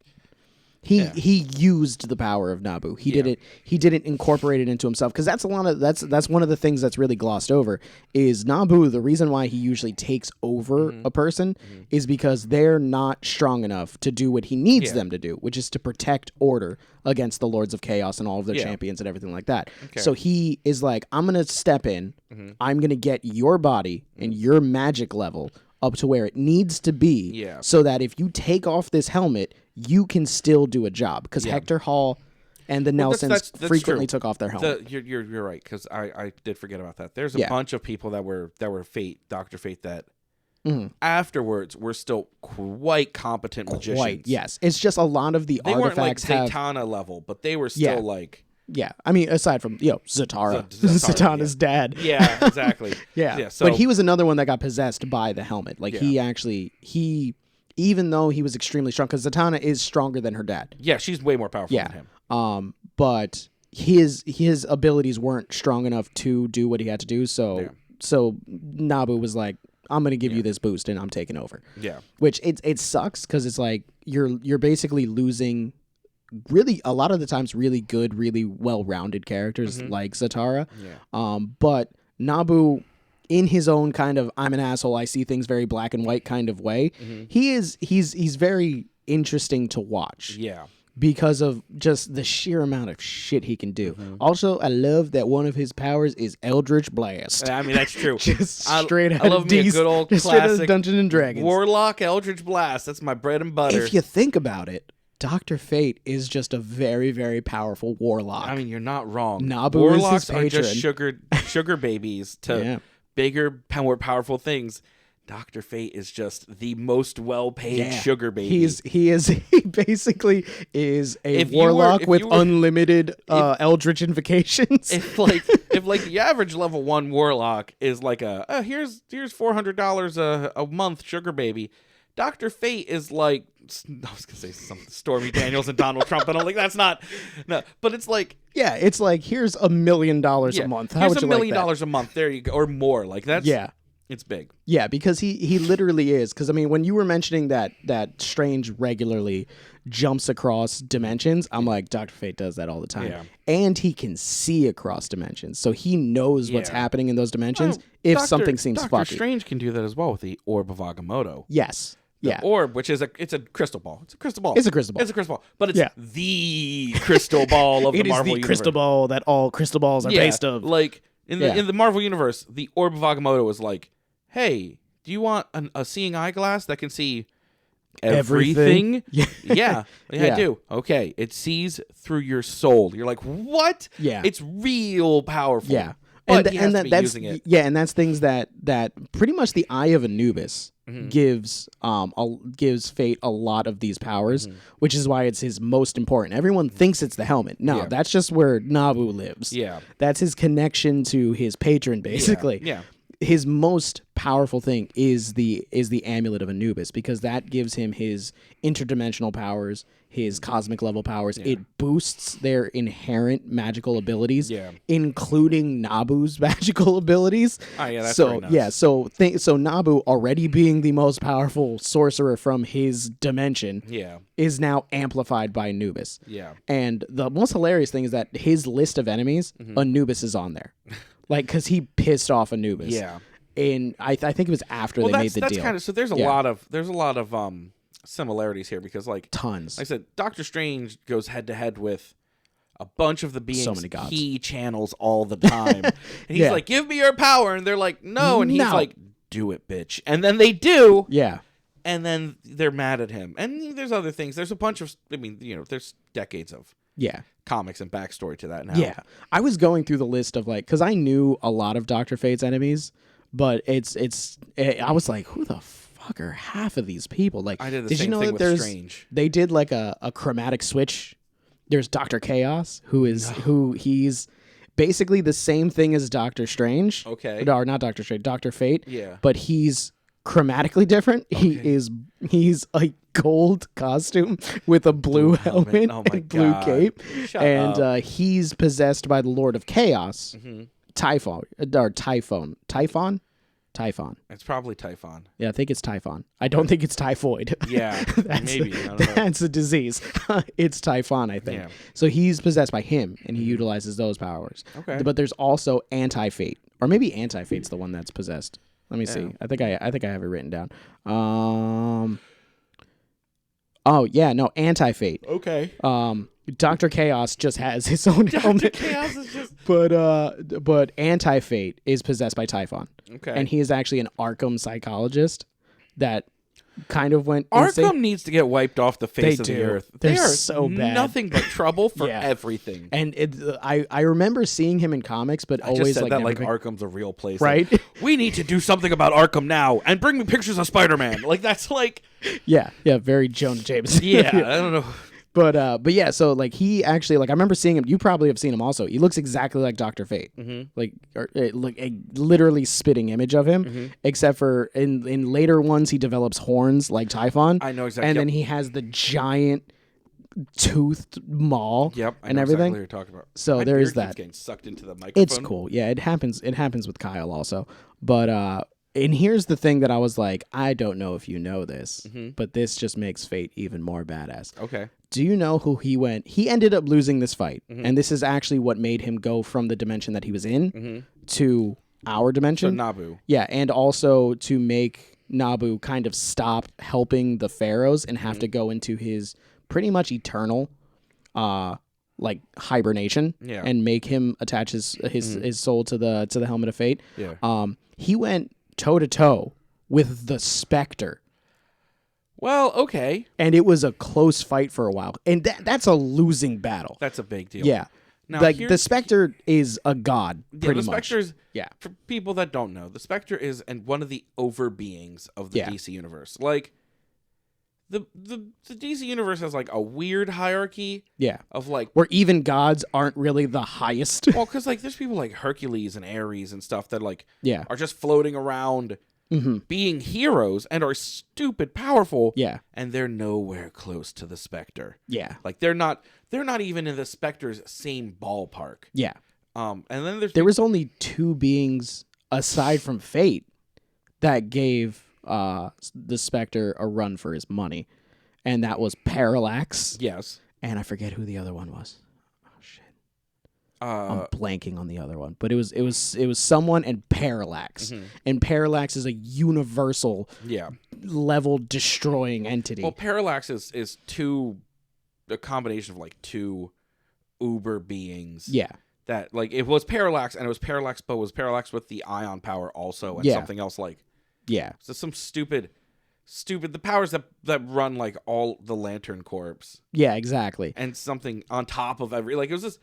Speaker 2: He used the power of Naboo. He didn't incorporate it into himself, because that's one of the things that's really glossed over is Naboo. The reason why he usually takes over a person is because they're not strong enough to do what he needs them to do, which is to protect order against the Lords of Chaos and all of their champions and everything like that. Okay. So he is like, I'm going to step in. I'm going to get your body and your magic level up to where it needs to be, so that if you take off this helmet, you can still do a job. Because Hector Hall and the Nelsons
Speaker 1: that's
Speaker 2: frequently
Speaker 1: true.
Speaker 2: took off their helmet.
Speaker 1: You're right, because I did forget about that. There's a bunch of people that were Fate, Dr. Fate, that afterwards were still quite competent magicians.
Speaker 2: Yes. It's just a lot of the artifacts
Speaker 1: weren't like Zatanna level, but they were still like...
Speaker 2: Yeah, I mean, aside from Zatara, Zatanna's dad.
Speaker 1: Yeah, exactly.
Speaker 2: So, but he was another one that got possessed by the helmet. Like he even though he was extremely strong, because Zatanna is stronger than her dad.
Speaker 1: Yeah, she's way more powerful than him.
Speaker 2: But his abilities weren't strong enough to do what he had to do. So Naboo was like, I'm gonna give you this boost and I'm taking over.
Speaker 1: Yeah.
Speaker 2: Which it sucks because it's like you're basically losing really a lot of the times really good, really well-rounded characters like Zatara.
Speaker 1: Yeah.
Speaker 2: But Nabu, in his own kind of I'm an asshole, I see things very black and white kind of way, he's very interesting to watch.
Speaker 1: Yeah.
Speaker 2: Because of just the sheer amount of shit he can do. Also, I love that one of his powers is Eldritch Blast.
Speaker 1: I mean, that's true.
Speaker 2: Just straight out
Speaker 1: I love
Speaker 2: of
Speaker 1: me a good old classic
Speaker 2: Dungeons and Dragons.
Speaker 1: Warlock Eldritch Blast. That's my bread and butter.
Speaker 2: If you think about it, Dr. Fate is just a very, very powerful warlock.
Speaker 1: I mean, you're not wrong.
Speaker 2: Nabu
Speaker 1: Warlocks
Speaker 2: is his
Speaker 1: are just
Speaker 2: patron.
Speaker 1: sugar babies to bigger, more powerful things. Dr. Fate is just the most well-paid sugar baby.
Speaker 2: He basically is a warlock with unlimited eldritch invocations.
Speaker 1: If the average level 1 warlock is like here's $400 a month sugar baby, Dr. Fate is like, I was gonna say something Stormy Daniels and Donald Trump, and I'm like, that's not but it's like,
Speaker 2: it's like here's $1 million a month. How
Speaker 1: here's
Speaker 2: would you
Speaker 1: $1 million
Speaker 2: like that?
Speaker 1: a month. There you go, or more. Like that's it's big.
Speaker 2: Yeah, because he literally is. Because I mean, when you were mentioning that Strange regularly jumps across dimensions, I'm like, Dr. Fate does that all the time.
Speaker 1: Yeah.
Speaker 2: And he can see across dimensions, so he knows what's happening in those dimensions if something seems fucky.
Speaker 1: Dr. Strange can do that as well with the Orb of Agamotto.
Speaker 2: Yes.
Speaker 1: The orb, which is it's a crystal ball. It's a crystal ball.
Speaker 2: It's a crystal ball.
Speaker 1: It's a crystal ball. But it's the crystal ball of the Marvel universe.
Speaker 2: It is the crystal ball that all crystal balls are based of.
Speaker 1: Like in the Marvel universe, the Orb of Agamotto is like, hey, do you want a seeing eyeglass that can see everything? Yeah, I do. Okay, it sees through your soul. You're like, what?
Speaker 2: Yeah,
Speaker 1: it's real powerful.
Speaker 2: Yeah,
Speaker 1: but that's using it.
Speaker 2: Yeah, and that's things that pretty much the Eye of Anubis gives Fate a lot of these powers, which is why it's his most important. Everyone thinks it's the helmet. No, that's just where Nabu lives.
Speaker 1: Yeah,
Speaker 2: that's his connection to his patron, basically.
Speaker 1: Yeah.
Speaker 2: His most powerful thing is the Amulet of Anubis, because that gives him his interdimensional powers, his cosmic level powers. It boosts their inherent magical abilities, including Nabu's magical abilities.
Speaker 1: Oh yeah, that's
Speaker 2: so
Speaker 1: very nice.
Speaker 2: So Nabu, already being the most powerful sorcerer from his dimension, is now amplified by Anubis. Yeah, and the most hilarious thing is that his list of enemies, Anubis is on there. Like, because he pissed off Anubis. Yeah. And I think it was after they made the deal.
Speaker 1: Kind of, so there's a lot of similarities here, because like
Speaker 2: tons.
Speaker 1: Like I said, Doctor Strange goes head to head with a bunch of the beings he channels all the time. And he's like, give me your power. And they're like, no. And he's like, do it, bitch. And then they do. Yeah. And then they're mad at him. And there's other things. There's a bunch of, there's decades of comics and backstory to that now.
Speaker 2: Yeah. I was going through the list of like, because I knew a lot of Dr. Fate's enemies, but I was like, who the fuck are half of these people? Like,
Speaker 1: I did the same thing with Strange.
Speaker 2: They did like a chromatic switch. There's Dr. Chaos, who he's basically the same thing as Doctor Strange. Okay. Or not Doctor Strange, Dr. Fate. Yeah. But he's chromatically different. Okay. He's a gold costume with a blue helmet and blue cape.
Speaker 1: Shut up.
Speaker 2: He's possessed by the Lord of Chaos, Typhon.
Speaker 1: It's probably Typhon.
Speaker 2: Yeah, I think it's Typhon. I don't think it's typhoid.
Speaker 1: Yeah, maybe.
Speaker 2: That's a disease. It's Typhon, I think. Yeah. So he's possessed by him, and he utilizes those powers. Okay. But there's also Anti-Fate, or maybe Anti-Fate's the one that's possessed. Let me see. I think I have it written down. Oh yeah, no, Anti-Fate.
Speaker 1: Okay.
Speaker 2: Dr. Chaos just has his own helmet. Dr. Chaos is just but Anti-Fate is possessed by Typhon. Okay. And he is actually an Arkham psychologist that kind of went
Speaker 1: Arkham needs to get wiped off the face of the earth.
Speaker 2: They're so bad.
Speaker 1: Nothing but trouble for everything.
Speaker 2: And I remember seeing him in comics, but always
Speaker 1: just said
Speaker 2: like
Speaker 1: that like Arkham's a real place.
Speaker 2: Right?
Speaker 1: Like, we need to do something about Arkham now and bring me pictures of Spider-Man. Like that's like
Speaker 2: very Jonah Jameson.
Speaker 1: Yeah, I don't know.
Speaker 2: But yeah, so like he actually I remember seeing him. You probably have seen him also. He looks exactly like Dr. Fate, like a literally spitting image of him. Except for in later ones, he develops horns like Typhon.
Speaker 1: I know exactly.
Speaker 2: And then he has the giant toothed maw.
Speaker 1: Yep, I
Speaker 2: and
Speaker 1: know
Speaker 2: everything.
Speaker 1: Exactly what you're talking about.
Speaker 2: So there is that.
Speaker 1: Getting sucked into the microphone.
Speaker 2: It's cool. Yeah, it happens. It happens with Kyle also. But And here's the thing that I was like, I don't know if you know this,
Speaker 1: Mm-hmm.
Speaker 2: but this just makes Fate even more badass.
Speaker 1: Okay.
Speaker 2: Do you know who he went? He ended up losing this fight,
Speaker 1: Mm-hmm.
Speaker 2: and this is actually what made him go from the dimension that he was in
Speaker 1: Mm-hmm.
Speaker 2: to our
Speaker 1: So
Speaker 2: dimension.
Speaker 1: Nabu.
Speaker 2: Yeah, and also to make Nabu kind of stop helping the pharaohs and have to go into his pretty much eternal like hibernation
Speaker 1: Yeah.
Speaker 2: and make him attach his soul to the helmet of fate.
Speaker 1: Yeah.
Speaker 2: He went toe to toe with the Spectre.
Speaker 1: Well, okay.
Speaker 2: And it was a close fight for a while. And that's a losing battle.
Speaker 1: That's a big deal.
Speaker 2: Yeah.
Speaker 1: Now,
Speaker 2: Like the Spectre is a god,
Speaker 1: the
Speaker 2: pretty much.
Speaker 1: Spectre's,
Speaker 2: Yeah.
Speaker 1: for people that don't know, the Spectre is one of the overbeings of the
Speaker 2: Yeah.
Speaker 1: DC universe. Like, the DC universe has like a weird hierarchy
Speaker 2: Yeah.
Speaker 1: of like,
Speaker 2: Where even gods aren't really the highest.
Speaker 1: well, because like there's people like Hercules and Ares and stuff that like
Speaker 2: Yeah.
Speaker 1: are just floating around
Speaker 2: Mm-hmm.
Speaker 1: being heroes and are stupid powerful.
Speaker 2: Yeah.
Speaker 1: And they're nowhere close to the Spectre.
Speaker 2: Yeah.
Speaker 1: Like they're not even in the Spectre's same ballpark.
Speaker 2: Yeah.
Speaker 1: And then
Speaker 2: There was only two beings aside from Fate that gave the Spectre a run for his money. And that was Parallax.
Speaker 1: yes.
Speaker 2: And I forget who the other one was. Oh shit.
Speaker 1: Uh,
Speaker 2: I'm blanking on the other one. But it was someone and Parallax.
Speaker 1: Mhm.
Speaker 2: And Parallax is a universal
Speaker 1: yeah.
Speaker 2: level destroying entity.
Speaker 1: Well, Parallax is a combination of like two uber beings.
Speaker 2: Yeah.
Speaker 1: That like it was Parallax and it was Parallax, but it was Parallax with the ion power also and
Speaker 2: Yeah.
Speaker 1: something else like
Speaker 2: Yeah.
Speaker 1: so some stupid the powers that run like all the Lantern Corps
Speaker 2: Yeah, exactly.
Speaker 1: and something on top of every like it was just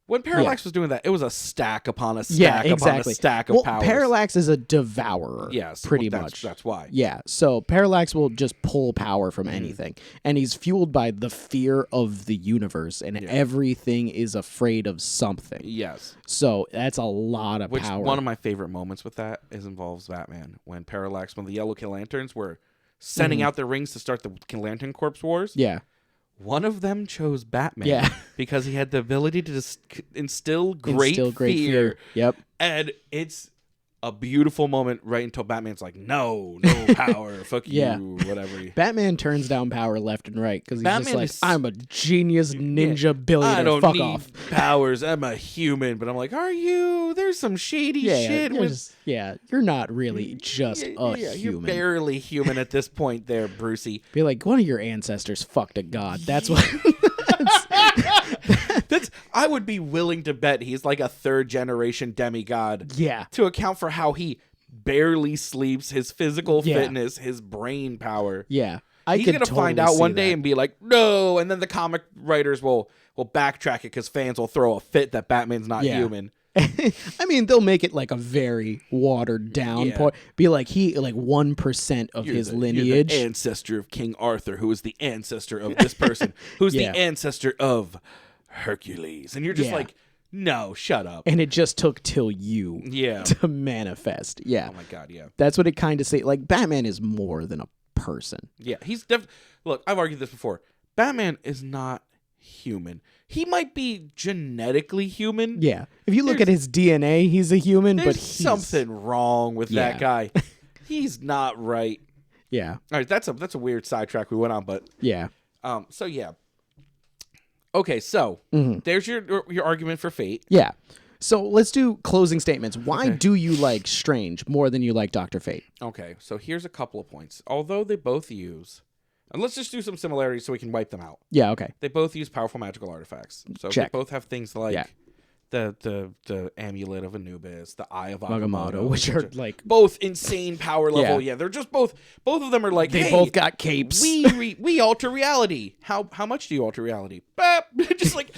Speaker 1: when Parallax was doing that, it was a stack upon a stack
Speaker 2: Yeah,
Speaker 1: upon a
Speaker 2: exactly.
Speaker 1: stack of
Speaker 2: Well,
Speaker 1: powers.
Speaker 2: Parallax is a devourer.
Speaker 1: yes,
Speaker 2: pretty
Speaker 1: well,
Speaker 2: much.
Speaker 1: That's why.
Speaker 2: Yeah, so Parallax will just pull power from anything. And he's fueled by the fear of the universe, and everything is afraid of something.
Speaker 1: Yes.
Speaker 2: So that's a lot of
Speaker 1: Which
Speaker 2: power.
Speaker 1: one of my favorite moments with that involves Batman when Parallax, when the Yellow Kill Lanterns were sending out their rings to start the Kill Lantern Corps wars.
Speaker 2: Yeah.
Speaker 1: One of them chose Batman.
Speaker 2: Yeah.
Speaker 1: Because he had the ability to just instill great fear.
Speaker 2: Yep.
Speaker 1: And it's a beautiful moment right until Batman's like, no power, fuck
Speaker 2: Yeah.
Speaker 1: you, whatever.
Speaker 2: Batman turns down power left and right because he's just
Speaker 1: Batman
Speaker 2: like,
Speaker 1: is-
Speaker 2: I'm a genius ninja billionaire.
Speaker 1: I don't
Speaker 2: Fuck
Speaker 1: need
Speaker 2: off.
Speaker 1: powers. I'm a human. But I'm like, are you? There's some shady shit with...
Speaker 2: You're not really just a
Speaker 1: You're
Speaker 2: human.
Speaker 1: barely human at this point there, Brucey.
Speaker 2: Be like, one of your ancestors fucked a god. That's what.
Speaker 1: I would be willing to bet he's like a third generation demigod
Speaker 2: Yeah.
Speaker 1: to account for how he barely sleeps, his physical
Speaker 2: Yeah.
Speaker 1: fitness, his brain power.
Speaker 2: Yeah.
Speaker 1: He's gonna find out one day and be like, no, and then the comic writers will backtrack it because fans will throw a fit that Batman's not
Speaker 2: Yeah.
Speaker 1: human.
Speaker 2: I mean, they'll make it like a very watered down
Speaker 1: Yeah.
Speaker 2: point. Be like 1% of his
Speaker 1: You're
Speaker 2: lineage.
Speaker 1: the ancestor of King Arthur, who is the ancestor of this person, who's
Speaker 2: Yeah.
Speaker 1: the ancestor of Hercules, and you're just
Speaker 2: Yeah.
Speaker 1: like, no, shut up.
Speaker 2: And it just took till you
Speaker 1: Yeah.
Speaker 2: to manifest. Yeah.
Speaker 1: Oh my god, yeah.
Speaker 2: That's what it kind of say. Like, Batman is more than a person.
Speaker 1: Yeah, he's look, I've argued this before. Batman is not human. He might be genetically human.
Speaker 2: Yeah. If you look at his DNA, he's a human, but
Speaker 1: There's
Speaker 2: he's
Speaker 1: something wrong with
Speaker 2: Yeah.
Speaker 1: that guy. He's not right.
Speaker 2: Yeah.
Speaker 1: All right, that's a weird sidetrack we went on, but
Speaker 2: Yeah.
Speaker 1: so yeah. Okay, so there's your argument for Fate.
Speaker 2: Yeah. So let's do closing statements. Why
Speaker 1: Okay.
Speaker 2: do you like Strange more than you like Dr. Fate?
Speaker 1: Okay, so here's a couple of points. Although they both use, and let's just do some similarities so we can wipe them out.
Speaker 2: Yeah, okay.
Speaker 1: They both use powerful magical artifacts. So
Speaker 2: Check.
Speaker 1: they both have things like
Speaker 2: Yeah.
Speaker 1: the amulet of Anubis, the Eye of
Speaker 2: Agamotto,
Speaker 1: Agamotto,
Speaker 2: which are like
Speaker 1: both insane power level.
Speaker 2: Yeah.
Speaker 1: Yeah, they're just both of them are like,
Speaker 2: they
Speaker 1: hey,
Speaker 2: both got capes.
Speaker 1: we alter reality. How much do you alter reality? Just like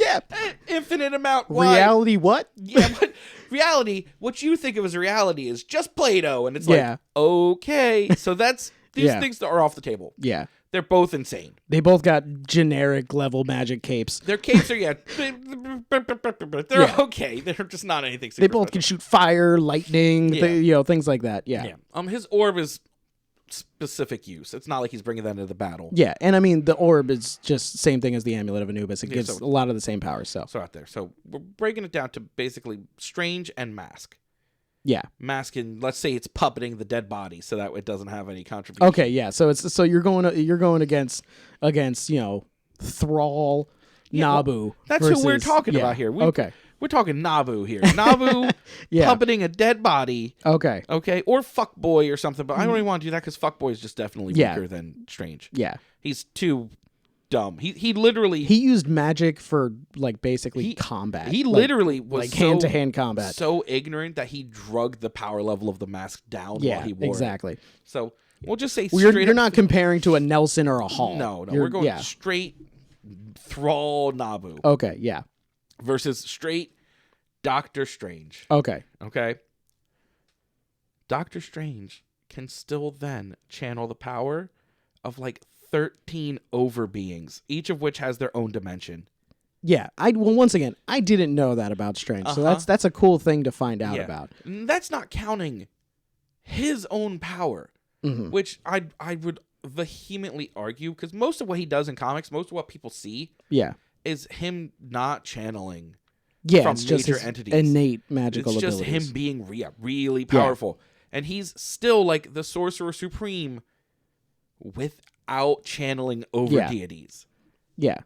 Speaker 1: infinite amount. Why?
Speaker 2: Reality what?
Speaker 1: Yeah, but reality, what you think of as reality is just Play-Doh, and it's
Speaker 2: Yeah.
Speaker 1: like, okay, so that's these
Speaker 2: Yeah.
Speaker 1: things that are off the table.
Speaker 2: Yeah.
Speaker 1: They're both insane.
Speaker 2: They both got generic level magic capes.
Speaker 1: Their capes are they're
Speaker 2: Yeah.
Speaker 1: okay. They're just not anything.
Speaker 2: They both can shoot fire, lightning,
Speaker 1: Yeah.
Speaker 2: things like that. Yeah.
Speaker 1: Yeah. His orb is specific use. It's not like he's bringing that into the battle.
Speaker 2: Yeah, and I mean the orb is just same thing as the amulet of Anubis. It gives
Speaker 1: so-
Speaker 2: a lot of the same powers. So
Speaker 1: So out there. So we're breaking it down to basically Strange and Mask.
Speaker 2: Yeah.
Speaker 1: Mask can, let's say it's puppeting the dead body so that it doesn't have any contribution.
Speaker 2: Okay, yeah. So you're going against Thrall, Nabu.
Speaker 1: Well, that's
Speaker 2: versus,
Speaker 1: who we're talking about here. We're talking Nabu here. Nabu puppeting a dead body.
Speaker 2: Okay.
Speaker 1: Okay. Or Fuckboy or something. But I don't even want to do that because Fuckboy is just definitely weaker than Strange.
Speaker 2: Yeah.
Speaker 1: He's too dumb. He literally...
Speaker 2: He used magic for, basically combat.
Speaker 1: He literally was
Speaker 2: hand-to-hand combat.
Speaker 1: So ignorant that he drugged the power level of the mask down while he wore
Speaker 2: exactly.
Speaker 1: it. So we'll just say
Speaker 2: you're not comparing to a Nelson or a Hall.
Speaker 1: No. We're going straight Thrall Nabu.
Speaker 2: Okay, yeah.
Speaker 1: Versus straight Doctor Strange.
Speaker 2: Okay.
Speaker 1: Doctor Strange can still then channel the power of 13 overbeings, each of which has their own dimension.
Speaker 2: Yeah. Once again, I didn't know that about Strange. So that's a cool thing to find out about.
Speaker 1: And that's not counting his own power, which I would vehemently argue, because most of what he does in comics, most of what people see is him not channeling from
Speaker 2: it's just
Speaker 1: major
Speaker 2: his
Speaker 1: entities.
Speaker 2: Innate magical
Speaker 1: it's
Speaker 2: abilities.
Speaker 1: It's just him being really powerful. And he's still the Sorcerer Supreme without channeling over deities.
Speaker 2: Yeah.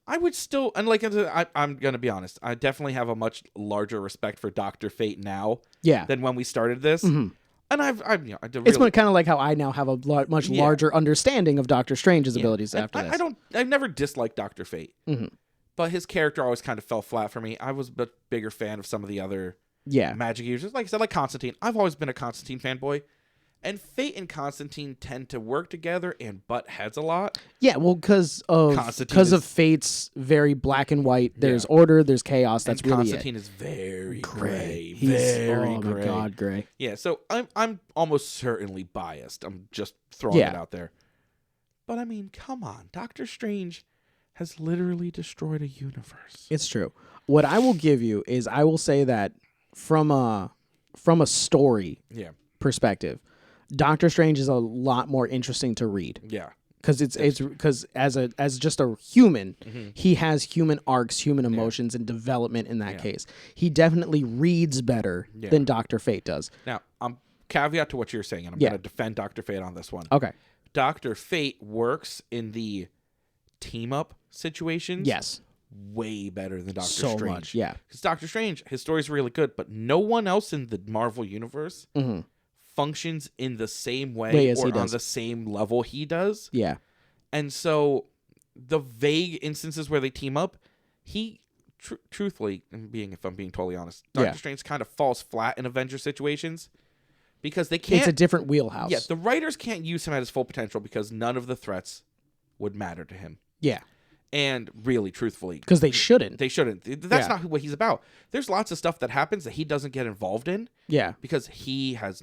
Speaker 1: I would still, and I'm going to be honest, I definitely have a much larger respect for Dr. Fate now than when we started this. Mm-hmm. And
Speaker 2: it's kind of like how I now have a much larger understanding of Doctor Strange's abilities after this.
Speaker 1: I've never disliked Dr. Fate, but his character always kind of fell flat for me. I was a bigger fan of some of the other magic users. Like I said, like Constantine. I've always been a Constantine fanboy. And Fate and Constantine tend to work together and butt heads a lot.
Speaker 2: Yeah, well, because of Fate's very black and white. There's order, there's chaos. That's really
Speaker 1: Constantine is very gray. Very
Speaker 2: gray.
Speaker 1: My God,
Speaker 2: gray.
Speaker 1: Yeah, so I'm almost certainly biased. I'm just throwing it out there. But I mean, come on, Doctor Strange has literally destroyed a universe.
Speaker 2: It's true. What I will give you is I will say that from a story perspective, Doctor Strange is a lot more interesting to read.
Speaker 1: Yeah.
Speaker 2: Because as just a human, he has human arcs, human emotions, and development in that case. He definitely reads better than Dr. Fate does.
Speaker 1: Now, caveat to what you're saying, and I'm going to defend Dr. Fate on this one.
Speaker 2: Okay.
Speaker 1: Dr. Fate works in the team-up situations.
Speaker 2: Yes.
Speaker 1: Way better than Doctor
Speaker 2: Strange.
Speaker 1: So much.
Speaker 2: Yeah.
Speaker 1: Because Doctor Strange, his story's really good, but no one else in the Marvel Universe functions in the same way or on the same level he does.
Speaker 2: Yeah.
Speaker 1: And so the vague instances where they team up, he truthfully, if I'm being totally honest, Doctor Strange kind of falls flat in Avenger situations because they can't.
Speaker 2: It's a different wheelhouse.
Speaker 1: Yeah, the writers can't use him at his full potential because none of the threats would matter to him.
Speaker 2: Yeah.
Speaker 1: And really, truthfully,
Speaker 2: because they shouldn't.
Speaker 1: That's not what he's about. There's lots of stuff that happens that he doesn't get involved in.
Speaker 2: Yeah.
Speaker 1: Because he has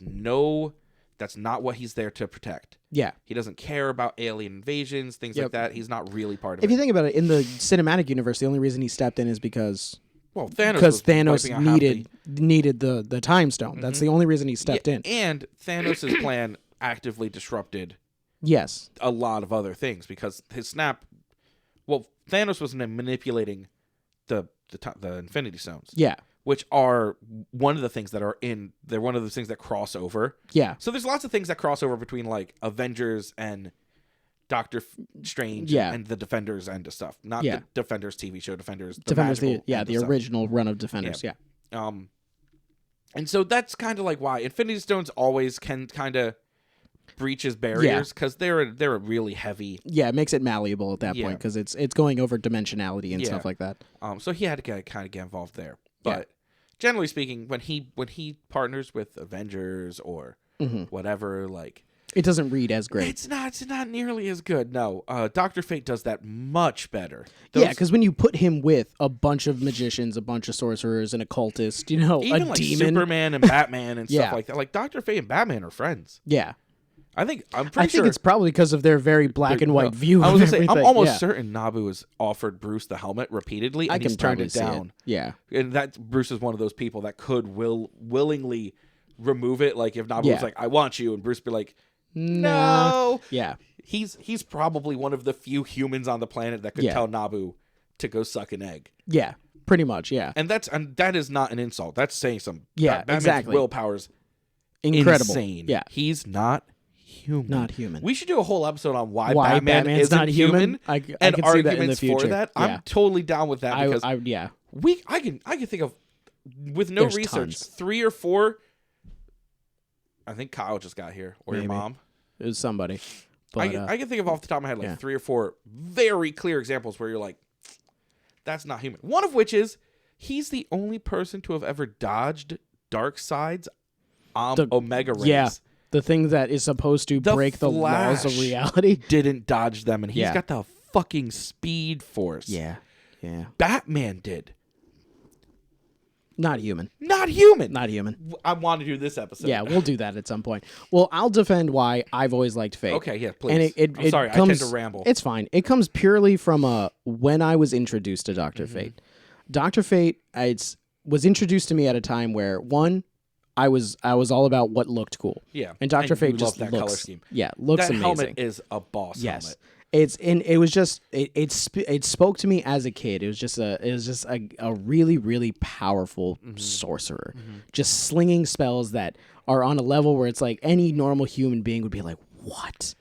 Speaker 1: that's not what he's there to protect.
Speaker 2: Yeah.
Speaker 1: He doesn't care about alien invasions, things like that. He's not really part of it.
Speaker 2: If you think about it, in the cinematic universe, the only reason he stepped in is because
Speaker 1: Thanos
Speaker 2: needed the time stone. That's the only reason he stepped in.
Speaker 1: And Thanos' plan actively disrupted a lot of other things because his snap. Well, Thanos was manipulating the Infinity Stones.
Speaker 2: Yeah.
Speaker 1: Which are one of the things that they're one of the things that cross over.
Speaker 2: Yeah.
Speaker 1: So there's lots of things that cross over between Avengers and Doctor Strange and the Defenders and stuff. Not the Defenders TV show, Defenders.
Speaker 2: The original run of Defenders. Yeah.
Speaker 1: And so that's kind of why Infinity Stones always can kind of breaches barriers because they're a really heavy.
Speaker 2: Yeah, it makes it malleable at that point because it's going over dimensionality and stuff like that.
Speaker 1: So he had to kind of get involved there, but generally speaking, when he partners with Avengers or whatever,
Speaker 2: it doesn't read as great.
Speaker 1: It's not nearly as good. No, Dr. Fate does that much better.
Speaker 2: Because when you put him with a bunch of magicians, a bunch of sorcerers, an occultist, even a demon,
Speaker 1: Superman and Batman and stuff like that. Dr. Fate and Batman are friends.
Speaker 2: Yeah.
Speaker 1: I think
Speaker 2: it's probably because of their very black and white view.
Speaker 1: I was
Speaker 2: going
Speaker 1: to say, I'm almost certain Nabu has offered Bruce the helmet repeatedly, and he's turned it down.
Speaker 2: Yeah,
Speaker 1: and that Bruce is one of those people that could willingly remove it. If Nabu was like, "I want you," and Bruce be like, "No."
Speaker 2: Yeah,
Speaker 1: he's probably one of the few humans on the planet that could tell Nabu to go suck an egg.
Speaker 2: Yeah, Pretty much, yeah.
Speaker 1: And that is not an insult. That's saying some.
Speaker 2: Yeah,
Speaker 1: Batman's
Speaker 2: exactly.
Speaker 1: willpower's
Speaker 2: Incredible.
Speaker 1: insane.
Speaker 2: Yeah.
Speaker 1: He's not human.
Speaker 2: Not human.
Speaker 1: We should do a whole episode on why
Speaker 2: Batman's
Speaker 1: isn't
Speaker 2: not human. I
Speaker 1: and
Speaker 2: can see that
Speaker 1: arguments
Speaker 2: in the future.
Speaker 1: for that.
Speaker 2: Yeah.
Speaker 1: I'm totally down with that because I can think of, with no
Speaker 2: There's
Speaker 1: research,
Speaker 2: tons.
Speaker 1: 3 or 4. I think Kyle just got here, or
Speaker 2: Maybe.
Speaker 1: your mom.
Speaker 2: It was somebody. But,
Speaker 1: I can think of off the top of my head like 3 or 4 very clear examples where you're like, that's not human. One of which is he's the only person to have ever dodged Darkseid's Omega rays.
Speaker 2: Yeah, the thing that is supposed to break the laws of reality.
Speaker 1: Didn't dodge them, and he's got the fucking speed force.
Speaker 2: Yeah.
Speaker 1: Batman did.
Speaker 2: Not human.
Speaker 1: Not human.
Speaker 2: Not human.
Speaker 1: I want to do this episode.
Speaker 2: Yeah, we'll do that at some point. Well, I'll defend why I've always liked Fate.
Speaker 1: Okay, yeah, please.
Speaker 2: And
Speaker 1: I'm sorry, I tend to ramble.
Speaker 2: It's fine. It comes purely from when I was introduced to Dr. Fate. Dr. Fate was introduced to me at a time where, one, I was all about what looked cool.
Speaker 1: Yeah.
Speaker 2: And Dr. Fate just
Speaker 1: that
Speaker 2: looks,
Speaker 1: color scheme.
Speaker 2: Yeah, looks
Speaker 1: that
Speaker 2: amazing.
Speaker 1: Helmet is a boss helmet.
Speaker 2: It was just it spoke to me as a kid. It was just a really, really powerful sorcerer, just slinging spells that are on a level where it's like any normal human being would be like, what?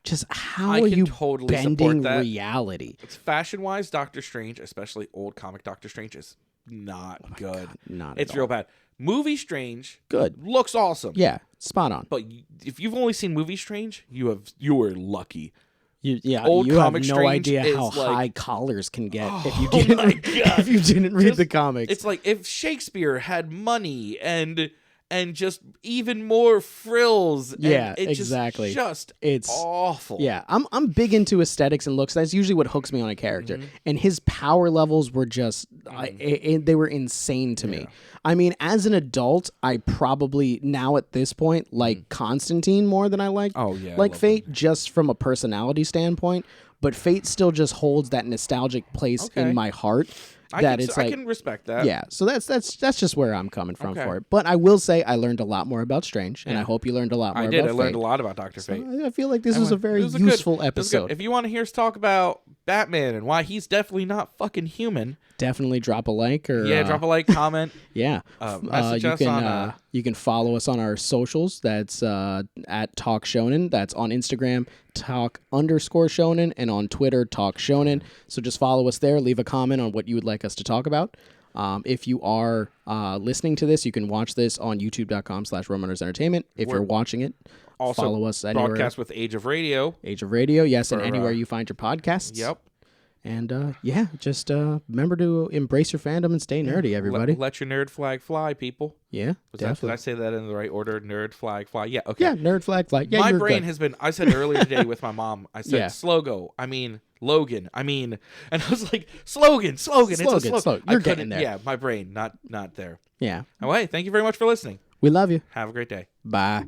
Speaker 2: Just how are you
Speaker 1: totally
Speaker 2: bending reality?
Speaker 1: It's fashion-wise, Doctor Strange, especially old comic Doctor Strange, is not good.
Speaker 2: God, not
Speaker 1: it's
Speaker 2: at
Speaker 1: real
Speaker 2: all.
Speaker 1: bad. Movie Strange,
Speaker 2: Good.
Speaker 1: looks awesome.
Speaker 2: Yeah, spot on.
Speaker 1: But if you've only seen Movie Strange, you are lucky.
Speaker 2: You
Speaker 1: Old
Speaker 2: have
Speaker 1: comic
Speaker 2: no
Speaker 1: Strange
Speaker 2: idea
Speaker 1: is
Speaker 2: how
Speaker 1: like-
Speaker 2: high collars can get if you
Speaker 1: Oh
Speaker 2: didn't
Speaker 1: my God.
Speaker 2: if you didn't read
Speaker 1: Just-
Speaker 2: the comics.
Speaker 1: It's like if Shakespeare had money and just even more frills. And
Speaker 2: Yeah,
Speaker 1: it's
Speaker 2: exactly.
Speaker 1: It's awful.
Speaker 2: Yeah, I'm big into aesthetics and looks. That's usually what hooks me on a character.
Speaker 1: Mm-hmm.
Speaker 2: And his power levels were just they were insane to me. I mean, as an adult, I probably now at this point like Constantine more than I like
Speaker 1: Oh, yeah, I
Speaker 2: like
Speaker 1: love
Speaker 2: Fate just from a personality standpoint. But Fate still just holds that nostalgic place
Speaker 1: Okay.
Speaker 2: in my heart.
Speaker 1: I can respect that.
Speaker 2: Yeah, so that's just where I'm coming from
Speaker 1: Okay.
Speaker 2: for it. But I will say I learned a lot more about Strange, and I hope you learned a lot more
Speaker 1: I
Speaker 2: about
Speaker 1: did. I
Speaker 2: Fate.
Speaker 1: learned a lot about Dr. Fate.
Speaker 2: I feel like this was a very useful episode.
Speaker 1: If you want to hear us talk about Batman and why he's definitely not fucking human,
Speaker 2: Definitely drop a like or
Speaker 1: drop a like, comment.
Speaker 2: yeah.
Speaker 1: Message
Speaker 2: You
Speaker 1: us
Speaker 2: can
Speaker 1: on.
Speaker 2: you can follow us on our socials. That's at Talk Shonen. That's on Instagram, Talk_Shonen, and on Twitter, Talk Shonen. So just follow us there. Leave a comment on what you would like us to talk about. If you are listening to this, you can watch this on youtube.com/Rum Runnas Entertainment. If you're watching it,
Speaker 1: Also,
Speaker 2: follow us anywhere.
Speaker 1: broadcast with AgeofRadio.
Speaker 2: AgeofRadio, yes, and anywhere you find your podcasts.
Speaker 1: Yep.
Speaker 2: And just remember to embrace your fandom and stay nerdy, everybody.
Speaker 1: Let your nerd flag fly, people.
Speaker 2: Yeah,
Speaker 1: Did
Speaker 2: definitely.
Speaker 1: I say that in the right order? Nerd flag fly. Yeah. Okay.
Speaker 2: Yeah, nerd flag flag. Yeah,
Speaker 1: my
Speaker 2: you're
Speaker 1: brain
Speaker 2: good.
Speaker 1: has been. I said earlier today with my mom. I said
Speaker 2: Yeah.
Speaker 1: slogo. I mean Logan. I mean, and I was like slogan. It's a slogan.
Speaker 2: Slogan.
Speaker 1: I
Speaker 2: You're
Speaker 1: couldn't-
Speaker 2: getting there.
Speaker 1: Yeah, my brain not there.
Speaker 2: Yeah.
Speaker 1: Oh, hey, thank you very much for listening.
Speaker 2: We love you.
Speaker 1: Have a great day.
Speaker 2: Bye.